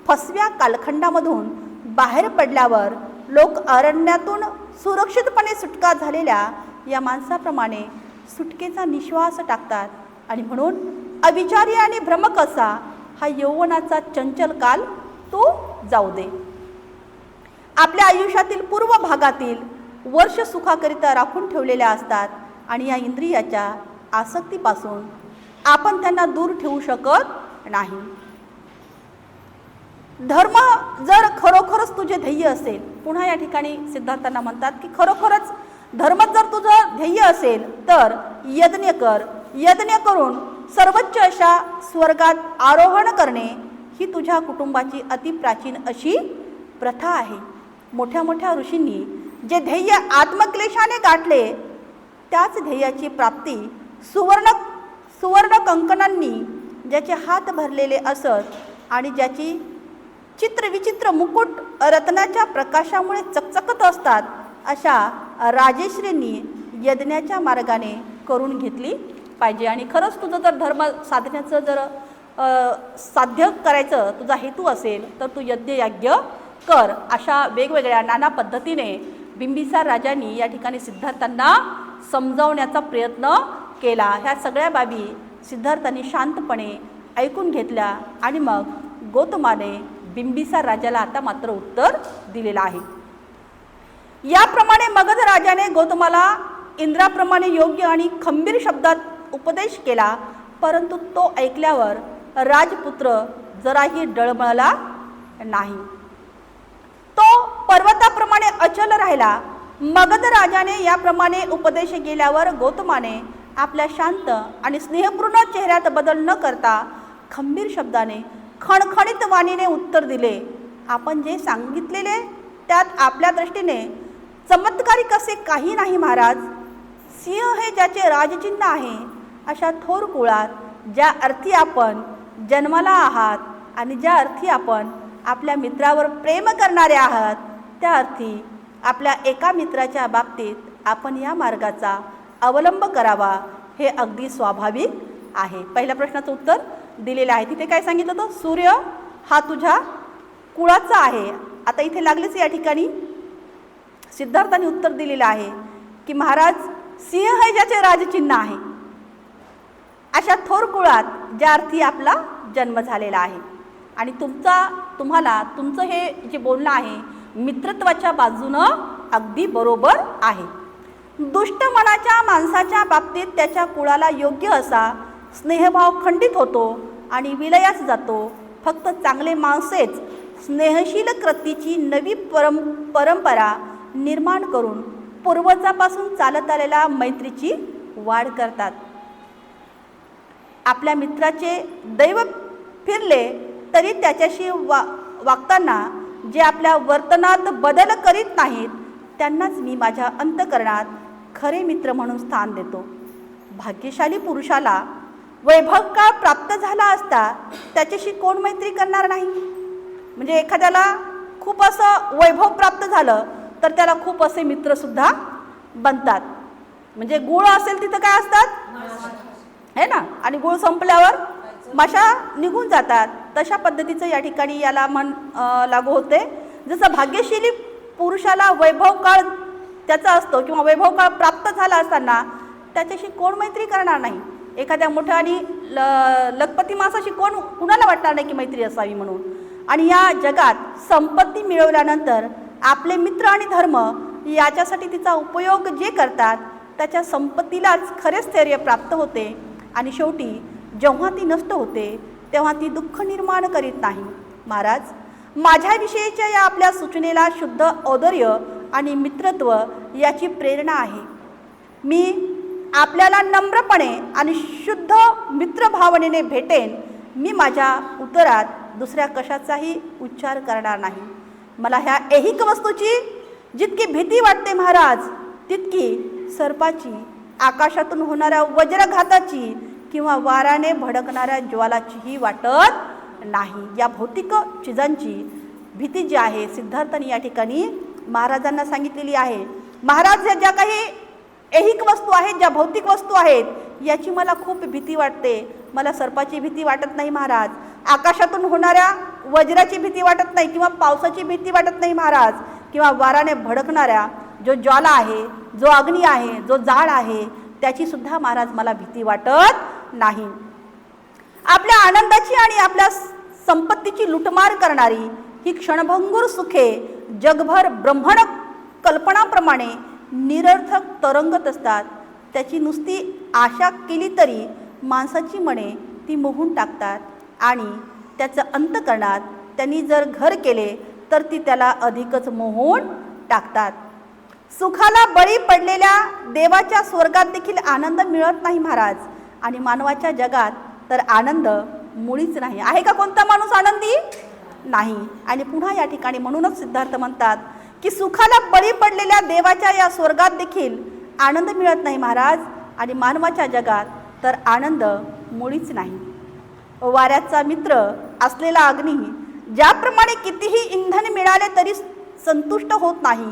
Speaker 1: फसव्या कालखंडामधून बाहेर पडल्यावर लोक अरण्यातून सुरक्षितपणे सुटका झालेल्या या माणसाप्रमाणे सुटकेचा निश्वास टाकतात. आणि म्हणून अविचारी आणि भ्रमक असा हा यौवनाचा चंचल काल तो जाऊ दे. आपल्या आयुष्यातील पूर्व भागातील वर्ष सुखाकरिता राखून ठेवलेल्या असतात आणि या इंद्रियाच्या आसक्तीपासून आपण त्यांना दूर ठेवू शकत नाही. धर्म जर खरोखरच तुझे ध्येय असेल, पुन्हा या ठिकाणी सिद्धार्थांना म्हणतात की खरोखरच धर्म जर तुझं ध्येय असेल तर यज्ञ कर. यज्ञ करून सर्वोच्च अशा स्वर्गात आरोहण करणे ही तुझ्या कुटुंबाची अतिप्राचीन अशी प्रथा आहे. मोठ्या मोठ्या ऋषींनी जे ध्येय आत्मक्लेशाने गाठले त्याच ध्येयाची प्राप्ती सुवर्ण कंकणांनी ज्याचे हात भरलेले असत आणि ज्याची चित्रविचित्र मुकुट रत्नाच्या प्रकाशामुळे चकचकत असतात, अशा राजेश्रींनी यज्ञाच्या मार्गाने करून घेतली पाहिजे. आणि खरंच तुझं जर धर्म साधण्याचं जर साध्य करायचं तुझा हेतू असेल तर तू यज्ञ कर. अशा वेगवेगळ्या नाना पद्धतीने बिंबिसार राजांनी या ठिकाणी सिद्धार्थांना समजावण्याचा प्रयत्न केला. ह्या सगळ्या बाबी सिद्धार्थांनी शांतपणे ऐकून घेतल्या आणि मग गौतमाने बिंबिसार राजाला आता मात्र उत्तर दिलेलं आहे. याप्रमाणे मगध राजाने गौतमाला इंद्राप्रमाणे योग्य आणि खंबीर शब्दात उपदेश केला, परंतु तो ऐकल्यावर राजपुत्र जराही डळमळला नाही. तो पर्वताप्रमाणे अचल राहिला. मगध राजाने याप्रमाणे उपदेश केल्यावर गौतमाने आपल्या शांत आणि स्नेहपूर्ण चेहऱ्यात बदल न करता खंबीर शब्दाने खणखणीत वाणीने उत्तर दिले. आपण जे सांगितलेले त्यात आपल्या दृष्टीने चमत्कारिक असे काही नाही महाराज. सिंह हे ज्याचे राजचिन्ह आहे अशा थोर कुळात ज्या अर्थी आपण जन्माला आहात आणि ज्या अर्थी आपण आपल्या मित्रावर प्रेम करणारे आहात त्या अर्थी आपल्या एका मित्राच्या बाबतीत आपण या मार्गाचा अवलंब करावा हे अगदी स्वाभाविक आहे. पहिल्या प्रश्नाचं उत्तर दिलेलं आहे. तिथे काय सांगितलं होतं? सूर्य हा तुझ्या कुळाचा आहे. आता इथे लागलेच या ठिकाणी सिद्धार्थांनी उत्तर दिलेलं आहे की महाराज सिंह हे ज्याचे राजचिन्ह आहे अशा थोर कुळात ज्या अर्थी आपला जन्म झालेला आहे. आणि तुम्हाला तुमचं हे जे बोलणं आहे मित्रत्वाच्या बाजूनं अगदी बरोबर आहे. दुष्ट मनाच्या माणसाच्या बाबतीत त्याच्या कुळाला योग्य असा स्नेहभाव खंडित होतो आणि विलयास जातो. फक्त चांगले माणसेच स्नेहशील कृतीची नवी परंपरा निर्माण करून पूर्वजापासून चालत आलेल्या मैत्रीची वाढ करतात. आपल्या मित्राचे दैव फिरले तरी त्याच्याशी वागताना जे आपल्या वर्तनात बदल करीत नाहीत त्यांनाच मी माझ्या अंतःकरणात खरे मित्र म्हणून स्थान देतो. भाग्यशाली पुरुषाला वैभवकाळ प्राप्त झाला असता त्याच्याशी कोण मैत्री करणार नाही? म्हणजे एखाद्याला खूप असं वैभव प्राप्त झालं तर त्याला खूप असे मित्रसुद्धा बनतात. म्हणजे गुळ असेल तिथं काय असतात है ना, आणि गुळ संपल्यावर माशा निघून जातात. तशा पद्धतीचं या ठिकाणी याला मन लागू होते. जसं भाग्यशीली पुरुषाला वैभव काळ त्याचा असतो किंवा वैभव काळ प्राप्त झाला असताना त्याच्याशी कोण मैत्री करणार नाही. एखाद्या मोठ्या आणि लखपती माणसाशी कुणाला वाटणार नाही की मैत्री असावी म्हणून. आणि या जगात संपत्ती मिळवल्यानंतर आपले मित्र आणि धर्म याच्यासाठी तिचा उपयोग जे करतात त्याच्या संपत्तीलाच खरे स्थैर्य प्राप्त होते आणि शेवटी जेव्हा ती नष्ट होते तेव्हा ती दुःख निर्माण करीत नाही. महाराज, माझ्याविषयीच्या या आपल्या सूचनेला शुद्ध औदार्य आणि मित्रत्व याची प्रेरणा आहे. मी आपल्याला नम्रपणे आणि शुद्ध मित्रभावनेने भेटेन. मी माझ्या उत्तरात दुसऱ्या कशाचाही उच्चार करणार नाही. मला ह्या ऐहिक वस्तूची जितकी भीती वाटते महाराज, तितकी सर्पाची, आकाशातून होणाऱ्या वज्रघाताची किंवा वाराने भडकणाऱ्या ज्वालाचीही वाटत नाही. या भौतिक चिजांची भीती जी आहे सिद्धार्थाने या ठिकाणी महाराजांना सांगितलेली आहे. महाराज, ह्या ज्या काही ऐहिक वस्तू आहेत, ज्या भौतिक वस्तू आहेत, याची मला खूप भीती वाटते. मला सर्पाची भीती वाटत नाही महाराज, आकाशातून होणाऱ्या वज्राची भीती वाटत नाही किंवा पावसाची भीती वाटत नाही महाराज, किंवा वाराने भडकणाऱ्या जो ज्वाला आहे, जो अग्नी आहे, जो जाळ आहे, त्याची सुद्धा महाराज मला भीती वाटत नाही. आपल्या आनंदाची आणि आपल्या संपत्तीची लुटमार करणारी ही क्षणभंगूर सुखे जगभर ब्रह्मण कल्पनाप्रमाणे निरर्थक तरंगत असतात. त्याची नुसती आशा केली तरी माणसाची मने ती मोहून टाकतात आणि त्याचं अंतःकरणात त्यांनी जर घर केले तर ती त्याला अधिकच मोहून टाकतात. सुखाला बळी पडलेल्या देवाच्या स्वर्गात देखील आनंद मिळत नाही महाराज, आणि मानवाच्या जगात तर आनंद मुळीच नाही. आहे का कोणता माणूस आनंदी? नाही. आणि पुन्हा या ठिकाणी म्हणूनच सिद्धार्थ म्हणतात की सुखाला बळी पडलेल्या देवाच्या या स्वर्गात देखील आनंद मिळत नाही महाराज, आणि मानवाच्या जगात तर आनंद मुळीच नाही. वाऱ्याचा मित्र असलेला अग्नी ज्याप्रमाणे कितीही इंधन मिळाले तरी संतुष्ट होत नाही,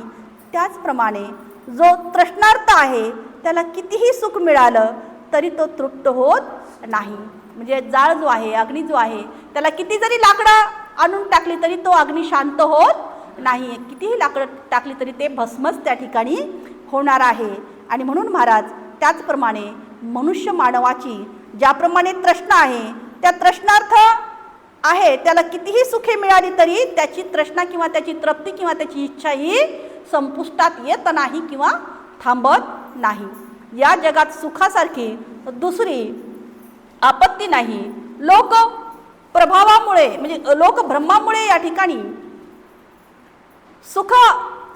Speaker 1: त्याचप्रमाणे जो तृष्णार्थ आहे त्याला कितीही सुख मिळालं तरी तो तृप्त होत नाही. म्हणजे जाळ जो आहे, अग्नी जो आहे, त्याला किती जरी लाकडं आणून टाकली तरी तो अग्नी शांत होत नाही. कितीही लाकडं टाकली तरी ते भस्मच त्या ठिकाणी होणार आहे. आणि म्हणून महाराज, त्याचप्रमाणे मनुष्य मानवाची ज्याप्रमाणे तृष्णा आहे, त्या तृष्णार्थ आहे त्याला कितीही सुखे मिळाली तरी त्याची तृष्णा किंवा त्याची तृप्ती किंवा त्याची इच्छा ही संपुष्टात येत नाही किंवा थांबत नाही. या जगात सुखासारखी दुसरी आपत्ती नाही. लोक प्रभावामुळे म्हणजे लोक भ्रमामुळे या ठिकाणी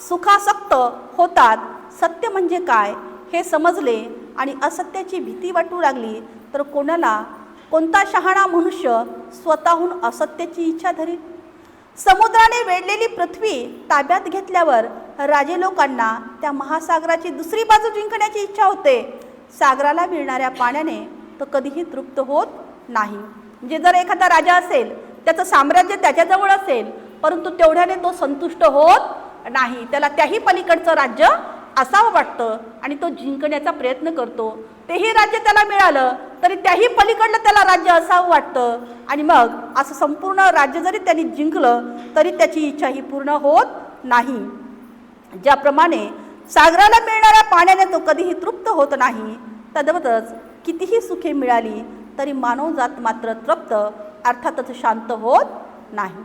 Speaker 1: सुखासक्त होतात. सत्य म्हणजे काय हे समजले आणि असत्याची भीती वाटू लागली तर कोणता शहाणा मनुष्य स्वतःहून असत्याची इच्छा धरील? समुद्राने वेढलेली पृथ्वी ताब्यात घेतल्यावर राजे लोकांना त्या महासागराची दुसरी बाजू जिंकण्याची इच्छा होते. सागराला मिळणाऱ्या पाण्याने तो कधीही तृप्त होत नाही. म्हणजे जर एखादा राजा असेल, त्याचं साम्राज्य त्याच्याजवळ असेल, परंतु तेवढ्याने तो संतुष्ट होत नाही. त्याला त्याही पलीकडचं राज्य असावं वाटतं आणि तो जिंकण्याचा प्रयत्न करतो. तेही राज्य त्याला मिळालं तरी त्याही पलीकडलं त्याला राज्य असावं वाटतं, आणि मग असं संपूर्ण राज्य जरी त्यांनी जिंकलं तरी त्याची इच्छा ही पूर्ण होत नाही. ज्याप्रमाणे सागराला मिळणाऱ्या पाण्याने तो कधीही तृप्त होत नाही, तद्वतच कितीही सुखे मिळाली तरी मानवजात मात्र तृप्त अर्थातच शांत होत नाही.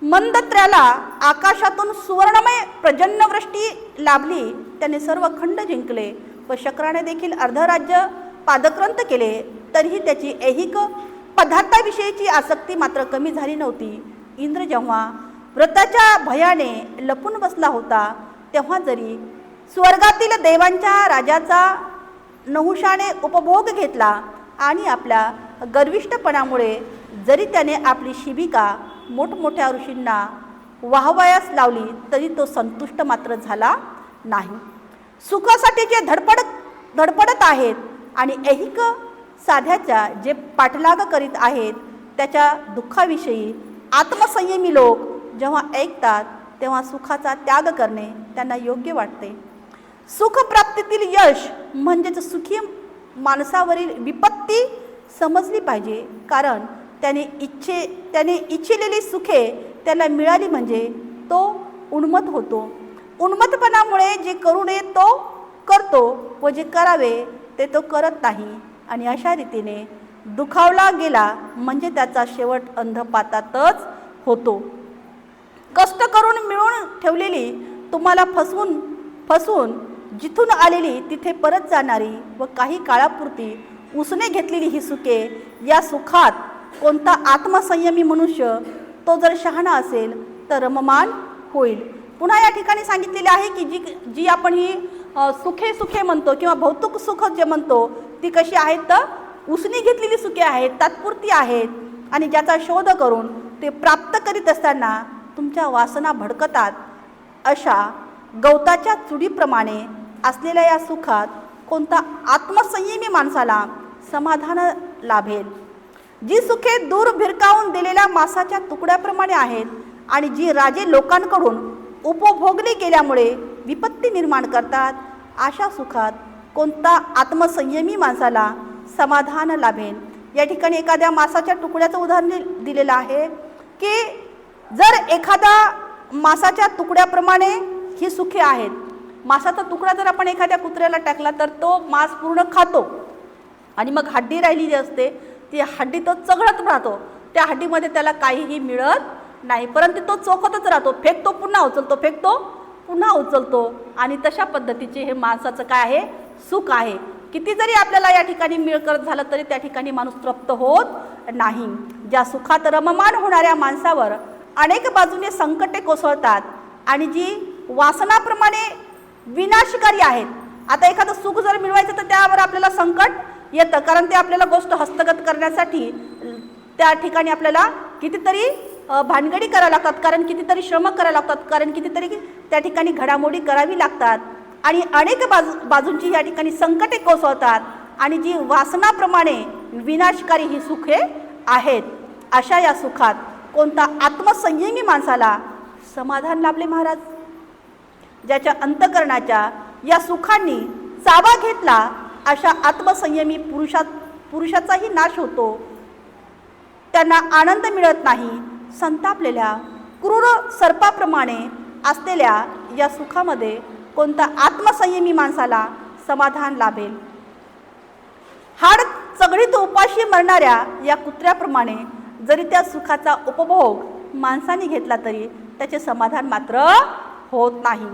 Speaker 1: मंदत्र्याला आकाशातून सुवर्णमय प्रजन्यवृष्टी लाभली, त्याने सर्व खंड जिंकले व शक्राने देखील अर्धराज्य पादक्रंत केले, तरीही त्याची ऐहिक पदार्थाविषयीची आसक्ती मात्र कमी झाली नव्हती. इंद्र जेव्हा व्रताच्या भयाने लपून बसला होता, तेव्हा जरी स्वर्गातील देवांच्या राजाचा नहुषाने उपभोग घेतला आणि आपल्या गर्विष्ठपणामुळे जरी त्याने आपली शिबिका मोठमोठ्या ऋषींना वाहवायास लावली तरी तो संतुष्ट मात्र झाला नाही. सुखासाठी जे धडपडत आहेत आणि ऐहिक साध्याच्या जे पाठलाग करीत आहेत, त्याच्या दुःखाविषयी आत्मसंयमी लोक जेव्हा ऐकतात तेव्हा सुखाचा त्याग करणे त्यांना योग्य वाटते. सुखप्राप्तीतील यश म्हणजेच सुखी माणसावरील विपत्ती समजली पाहिजे, कारण त्याने इच्छिलेली सुखे त्याला मिळाली म्हणजे तो उन्मत्त होतो. उन्मत्तपणामुळे जे करू नये तो करतो व जे करावे ते तो करत नाही, आणि अशा रीतीने दुखावला गेला म्हणजे त्याचा शेवट अंधपातातच होतो. कष्ट करून मिळवून ठेवलेली, तुम्हाला फसवून जिथून आलेली तिथे परत जाणारी व काही काळापुरती उसने घेतलेली ही सुखे, या सुखात कोणता आत्मसंयमी मनुष्य तो जर शहाणा असेल तर रममान होईल. पुन्हा या ठिकाणी सांगितलेले आहे की जी आपण ही सुखे म्हणतो किंवा भौतिक सुख जे म्हणतो ती कशी आहेत तर उसने घेतलेली सुखे आहेत, तात्पुरती आहेत. आणि ज्याचा शोध करून ते प्राप्त करीत असताना तुमच्या वासना भडकतात, अशा गवताच्या चुडीप्रमाणे असलेल्या या सुखात कोणता आत्मसंयमी माणसाला समाधान लाभेल? जी सुखे दूर भिरकावून दिलेल्या मांसाच्या तुकड्याप्रमाणे आहेत आणि जी राजे लोकांकडून उपभोगली गेल्यामुळे विपत्ती निर्माण करतात, अशा सुखात कोणता आत्मसंयमी माणसाला समाधान लाभेल? या ठिकाणी एखाद्या मांसाच्या तुकड्याचं उदाहरण दिलेलं आहे की जर एखादा मांसाच्या तुकड्याप्रमाणे ही सुखे आहेत. मांसाचा तुकडा जर आपण एखाद्या कुत्र्याला टाकला तर तो मांस पूर्ण खातो आणि मग हड्डी राहिलेली असते, ती हड्डी तो चघळत राहतो. त्या हड्डीमध्ये त्याला काहीही मिळत नाही, परंतु तो चोखतच राहतो. फेकतो पुन्हा उचलतो, फेकतो पुन्हा उचलतो. आणि तशा पद्धतीचे हे माणसाचं काय आहे? सुख आहे. किती जरी आपल्याला या ठिकाणी मिळकत झालं तरी त्या ठिकाणी माणूस तृप्त होत नाही. ज्या सुखात रममान होणाऱ्या माणसावर अनेक बाजूने संकटे कोसळतात आणि जी वासनाप्रमाणे विनाशकारी आहेत. आता एखादं सुख जर मिळवायचं तर त्यावर आपल्याला संकट येतं, कारण ते आपल्याला गोष्ट हस्तगत करण्यासाठी त्या ठिकाणी आपल्याला कितीतरी भानगडी कराव्या लागतात, कारण कितीतरी श्रम करावे लागतात, कारण कितीतरी त्या ठिकाणी घडामोडी करावी लागतात आणि अनेक बाजूंची या ठिकाणी संकटे कोसळतात आणि जी वासनाप्रमाणे विनाशकारी ही सुखे आहेत. अशा या सुखात कोणता आत्मसंयमी माणसाला समाधान लाभले महाराज? ज्याच्या अंतकरणाच्या या सुखांनी चावा घेतला अशा आत्मसंयमी पुरुषाचाही नाश होतो. त्यांना आनंद मिळत नाही. संतापलेल्या क्रूर सर्पाप्रमाणे असलेल्या या सुखामध्ये कोणता आत्मसंयमी माणसाला समाधान लाभेल? हाड चगडीत उपाशी मरणाऱ्या या कुत्र्याप्रमाणे जरी त्या सुखाचा उपभोग माणसाने घेतला तरी त्याचे समाधान मात्र होत नाही.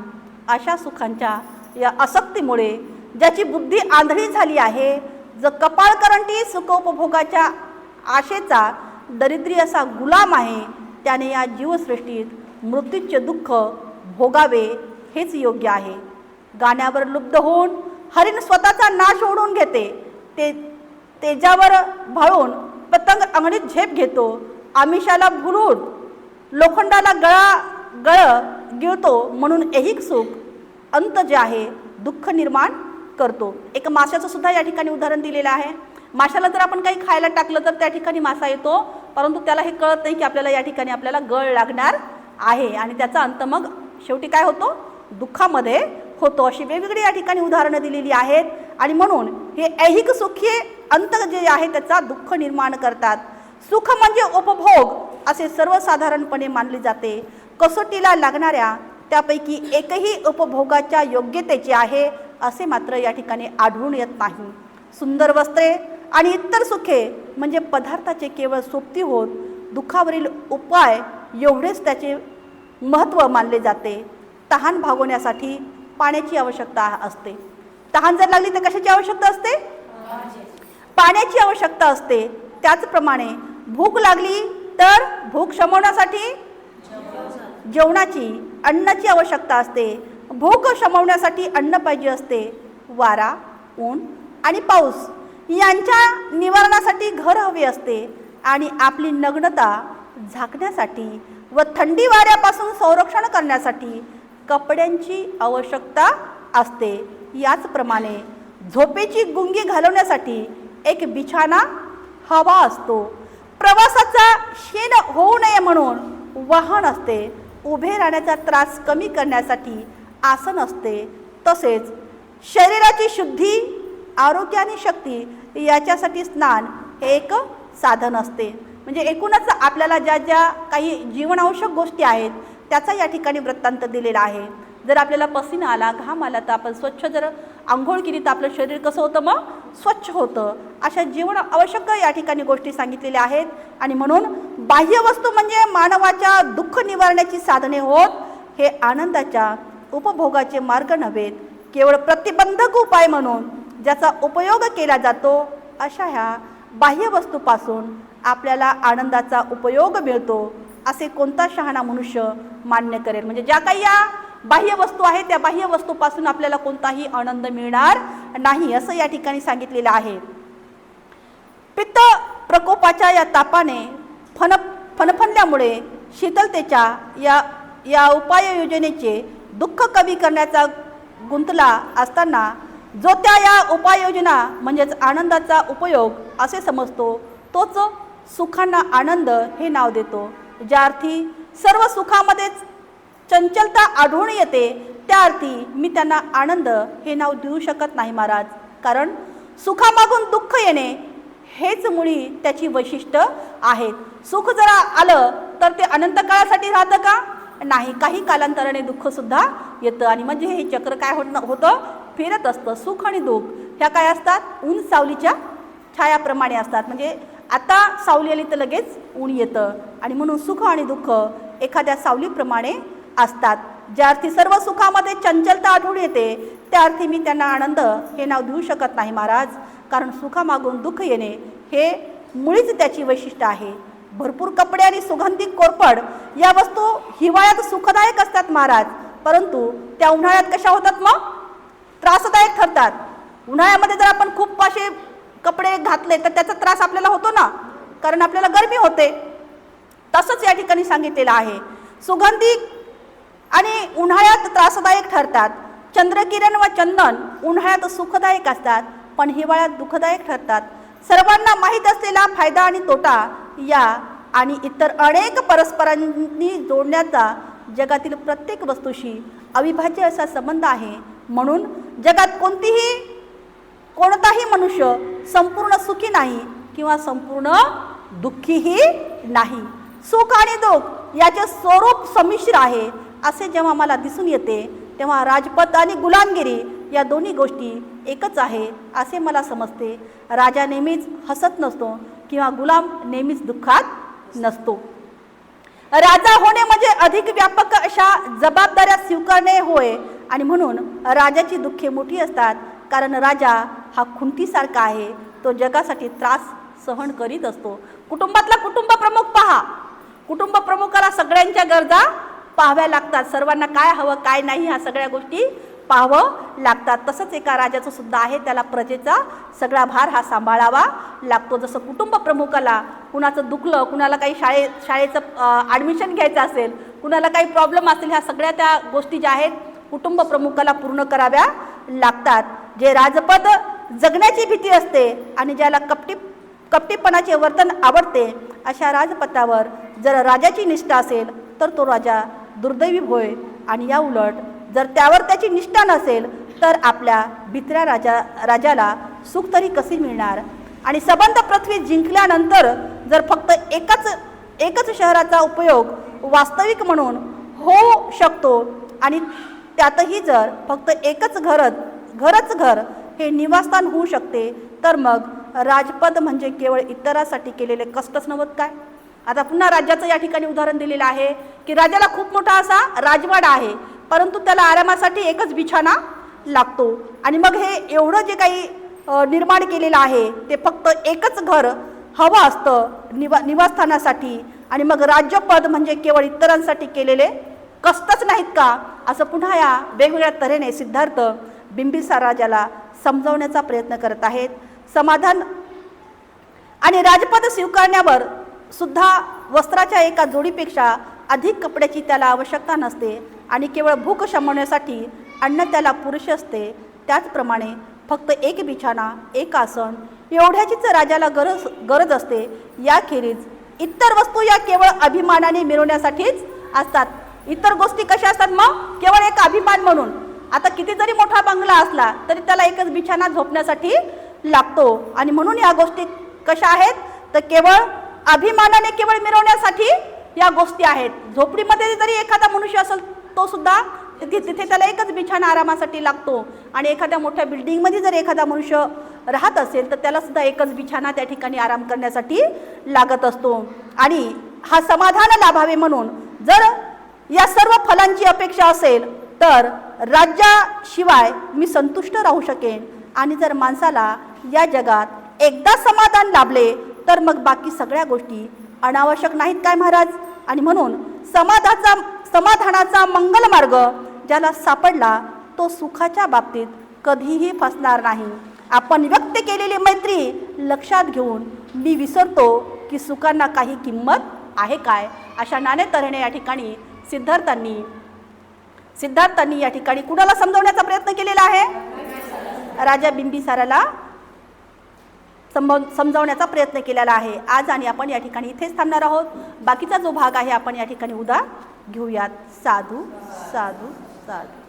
Speaker 1: अशा सुखांच्या या आसक्तीमुळे ज्याची बुद्धी आंधळी झाली आहे, जो कपाळकरंटी सुखोपभोगाच्या आशेचा दरिद्री असा गुलाम आहे, त्याने या जीवसृष्टीत मृत्यूचे दुःख भोगावे हेच योग्य आहे. गाण्यावर लुब्ध होऊन हरिण स्वतःचा नाश ओढून घेते, तेजावर भाळून पतंग अंगणीत झेप घेतो, आमिषाला भुलून लोखंडाला गळ गिळतो, म्हणून ऐहिक सुख अंत जे आहे दुःख निर्माण करतो. एक माशाचं सुद्धा या ठिकाणी उदाहरण दिलेलं आहे. माशाला जर आपण काही खायला टाकलं तर त्या ठिकाणी मासा येतो, परंतु त्याला हे कळत नाही की आपल्याला या ठिकाणी आपल्याला गळ लागणार आहे आणि त्याचा अंत मग शेवटी काय होतो? दुःखामध्ये होतो. अशी वेगवेगळी या ठिकाणी उदाहरणं दिलेली आहेत आणि म्हणून हे ऐहिक सुखे अंत जे आहे त्याचा दुःख निर्माण करतात. सुख म्हणजे उपभोग असे सर्वसाधारणपणे मानले जाते. कसोटीला लागणाऱ्या त्यापैकी एकही उपभोगाच्या योग्यतेचे आहे असे मात्र या ठिकाणी आढळून येत नाही. सुंदर वस्त्रे आणि इतर सुखे म्हणजे पदार्थाचे केवळ सोबती होत दुःखावरील उपाय एवढेच त्याचे महत्त्व मानले जाते. तहान भागवण्यासाठी पाण्याची आवश्यकता असते. तहान जर लागली तर कशाची आवश्यकता असते? पाण्याची आवश्यकता असते. त्याचप्रमाणे भूक लागली तर भूक शमवण्यासाठी जेवणाची, अन्नाची आवश्यकता असते. भूक शमवण्यासाठी अन्न पाहिजे असते. वारा, ऊन आणि पाऊस यांच्या निवारणासाठी घर हवे असते आणि आपली नग्नता झाकण्यासाठी व थंडी वाऱ्यापासून संरक्षण करण्यासाठी कपड्यांची आवश्यकता असते. याचप्रमाणे झोपेची गुंगी घालवण्यासाठी एक बिछाना हवा असतो. प्रवासाचा शेण होऊ नये म्हणून वाहन असते. उभे राहण्याचा त्रास कमी करण्यासाठी आसन असते. तसेच शरीराची शुद्धी, आरोग्य आणि शक्ती याच्यासाठी स्नान हे एक साधन असते. म्हणजे एकूणच आपल्याला ज्या ज्या काही जीवनावश्यक गोष्टी आहेत त्याचा या ठिकाणी वृत्तांत दिलेला आहे. जर आपल्याला पसीना आला, घाम आला तर आपण स्वच्छ जर आंघोळ केली तर आपलं शरीर कसं होतं? मग स्वच्छ होतं. अशा जीवन आवश्यक या ठिकाणी गोष्टी सांगितलेल्या आहेत आणि म्हणून बाह्य वस्तू म्हणजे मानवाच्या दुःख निवारण्याची साधने होत, हे आनंदाच्या उपभोगाचे मार्ग नव्हेत, केवळ प्रतिबंधक उपाय म्हणून ज्याचा उपयोग केला जातो. अशा ह्या बाह्य वस्तूपासून आपल्याला आनंदाचा उपयोग मिळतो असे कोणता शहाणा मनुष्य मान्य करेल? म्हणजे ज्या काही या बाह्य वस्तू आहेत त्या बाह्य वस्तूपासून आपल्याला कोणताही आनंद मिळणार नाही असं या ठिकाणी सांगितलेलं आहे. पित्त प्रकोपाच्या या तापाने फणफणल्यामुळे शीतलतेच्या या उपाययोजनेचे दुःख कमी करण्याचा गुंतला असताना जो त्या या उपाययोजना म्हणजेच आनंदाचा उपयोग असे समजतो तोच सुखांना आनंद हे नाव देतो. ज्या अर्थी सर्व सुखामध्ये चंचलता आढळून येते त्या अर्थी मी त्यांना आनंद हे नाव देऊ शकत नाही महाराज. कारण सुखामागून दुःख येणे हेच मुळी त्याची वैशिष्ट्य आहेत. सुख जरा आलं तर ते अनंत काळासाठी राहतं का? नाही, काही कालांतराने दुःख सुद्धा येतं आणि म्हणजे हे चक्र काय होतं, फिरत असतं. सुख आणि दुःख ह्या काय असतात, ऊन सावलीच्या छायाप्रमाणे असतात. म्हणजे आता सावली आली तर लगेच ऊन येतं आणि म्हणून सुख आणि दुःख एखाद्या सावलीप्रमाणे असतात. ज्या अर्थी सर्व सुखामध्ये चंचलता आढळून येते त्या अर्थी मी त्यांना आनंद हे नाव देऊ शकत नाही महाराज. कारण सुखामागून दुःख येणे हे मुळीच त्याची वैशिष्ट्य आहे. भरपूर कपडे आणि सुगंधी कोरफड या वस्तू हिवाळ्यात सुखदायक असतात महाराज, परंतु त्या उन्हाळ्यात कशा होतात, मग त्रासदायक ठरतात. उन्हाळ्यामध्ये जर आपण खूप असे कपडे घातले तर त्याचा त्रास आपल्याला होतो ना, कारण आपल्याला गरमी होते. तसंच या ठिकाणी सांगितलेलं आहे. सुगंधी आणि उन्हाळ्यात त्रासदायक ठरतात. चंद्रकिरण व चंदन उन्हाळ्यात सुखदायक असतात पण हिवाळ्यात दुःखदायक ठरतात. सर्वांना माहीत असलेला फायदा आणि तोटा या आणि इतर अनेक परस्परांनी जोडण्याचा जगातील प्रत्येक वस्तूशी अविभाज्य असा संबंध आहे. म्हणून जगात कोणताही मनुष्य संपूर्ण सुखी नाही किंवा संपूर्ण दुःखीही नाही. सुख आणि दुःख याचे स्वरूप संमिश्र आहे असे जेव्हा मला दिसून येते तेव्हा राजपद आणि गुलामगिरी या दोन्ही गोष्टी एकच आहे असे मला समजते. राजा नेहमीच हसत नसतो किंवा गुलाम नेहमीच दुःखात नसतो. राजा होणे म्हणजे अधिक व्यापक अशा जबाबदाऱ्या स्वीकारणे होय आणि म्हणून राजाची दुःखे मोठी असतात. कारण राजा हा खुंटीसारखा आहे, तो जगासाठी त्रास सहन करीत असतो. कुटुंबातला कुटुंब प्रमुख पहा, कुटुंब प्रमुखाला सगळ्यांच्या गरजा पाहाव्या लागतात. सर्वांना काय हवं काय नाही ह्या सगळ्या गोष्टी पाहावं लागतात. तसंच एका राजाचं सुद्धा आहे, त्याला प्रजेचा सगळा भार हा लागतो. जसं कुटुंब प्रमुखाला कुणाचं दुखलं, कुणाला काही शाळेचं ॲडमिशन घ्यायचं असेल, कुणाला काही प्रॉब्लेम असेल, ह्या सगळ्या त्या गोष्टी ज्या आहेत कुटुंब प्रमुखाला पूर्ण कराव्या लागतात. जे राजपद जगण्याची भीती असते आणि ज्याला कपटीपणाचे वर्तन आवडते अशा राजपदावर जर राजाची निष्ठा असेल तर तो राजा दुर्दैवी होय आणि या उलट जर त्यावर त्याची निष्ठा नसेल तर आपल्या भित्र्या राजाला सुख तरी कसे मिळणार. आणि सबंध पृथ्वी जिंकल्यानंतर जर फक्त एकच शहराचा उपयोग वास्तविक म्हणून होऊ शकतो आणि त्यातही जर फक्त एकच घर हे निवासस्थान होऊ शकते तर मग राजपद म्हणजे केवळ इतरांसाठी केलेले कष्टच नव्हत काय. आता पुन्हा राज्याचं या ठिकाणी उदाहरण दिलेलं आहे की राजाला खूप मोठा असा राजवाडा आहे परंतु त्याला आरामासाठी एकच बिछाना लागतो आणि मग हे एवढं जे काही निर्माण केलेलं आहे ते फक्त एकच घर हवं असतं निवासस्थानासाठी आणि मग राज्यपद म्हणजे केवळ इतरांसाठी केलेले कष्टच नाहीत का, असं पुन्हा या वेगवेगळ्या तऱ्हेने सिद्धार्थ बिंबिसार राजाला समजावण्याचा प्रयत्न करत आहेत. समाधान आणि राजपद स्वीकारण्यावर सुद्धा वस्त्राच्या एका जोडीपेक्षा अधिक कपड्याची त्याला आवश्यकता नसते आणि केवळ भूक शमवण्यासाठी अन्न त्याला पुरुष असते. त्याचप्रमाणे फक्त एक बिछाना, एक आसन एवढ्याचीच राजाला गरज असते. याखेरीज इतर वस्तू या केवळ अभिमानाने मिळवण्यासाठीच असतात. इतर गोष्टी कशा असतात, मग केवळ एक अभिमान म्हणून. आता किती जरी मोठा बंगला असला तरी त्याला एकच बिछाना झोपण्यासाठी लागतो आणि म्हणून या गोष्टी कशा आहेत तर केवळ अभिमानाने केवळ मिरवण्यासाठी या गोष्टी आहेत. झोपडीमध्ये जरी एखादा मनुष्य असेल तो सुद्धा तिथे त्याला एकच बिछाना आरामासाठी लागतो आणि एखाद्या मोठ्या बिल्डिंगमध्ये जर एखादा मनुष्य राहत असेल तर त्याला सुद्धा एकच बिछाना त्या ठिकाणी आराम करण्यासाठी लागत असतो. आणि हा समाधान लाभावे म्हणून जर या सर्व फलांची अपेक्षा असेल तर राज्याशिवाय मी संतुष्ट राहू शकेन आणि जर माणसाला या जगात एकदा समाधान लाभले तर मग बाकी सगळ्या गोष्टी अनावश्यक नाहीत काय महाराज. आणि म्हणून समाधानाचा मंगल मार्ग ज्याला सापडला तो सुखाच्या बाबतीत कधीही फसणार नाही. आपण व्यक्त केलेली मैत्री लक्षात घेऊन मी विसरतो की सुखांना काही किंमत आहे काय, अशा नाणे तऱ्हेने या ठिकाणी सिद्धार्थांनी या ठिकाणी कुणाला समजावण्याचा प्रयत्न केलेला आहे? राजा बिंबिसाराला समजावण्याचा प्रयत्न केलेला आहे. आज आणि आपण या ठिकाणी इथेच थांबणार आहोत. बाकीचा जो भाग आहे आपण या ठिकाणी उद्या घेऊयात. साधू साधू साधू.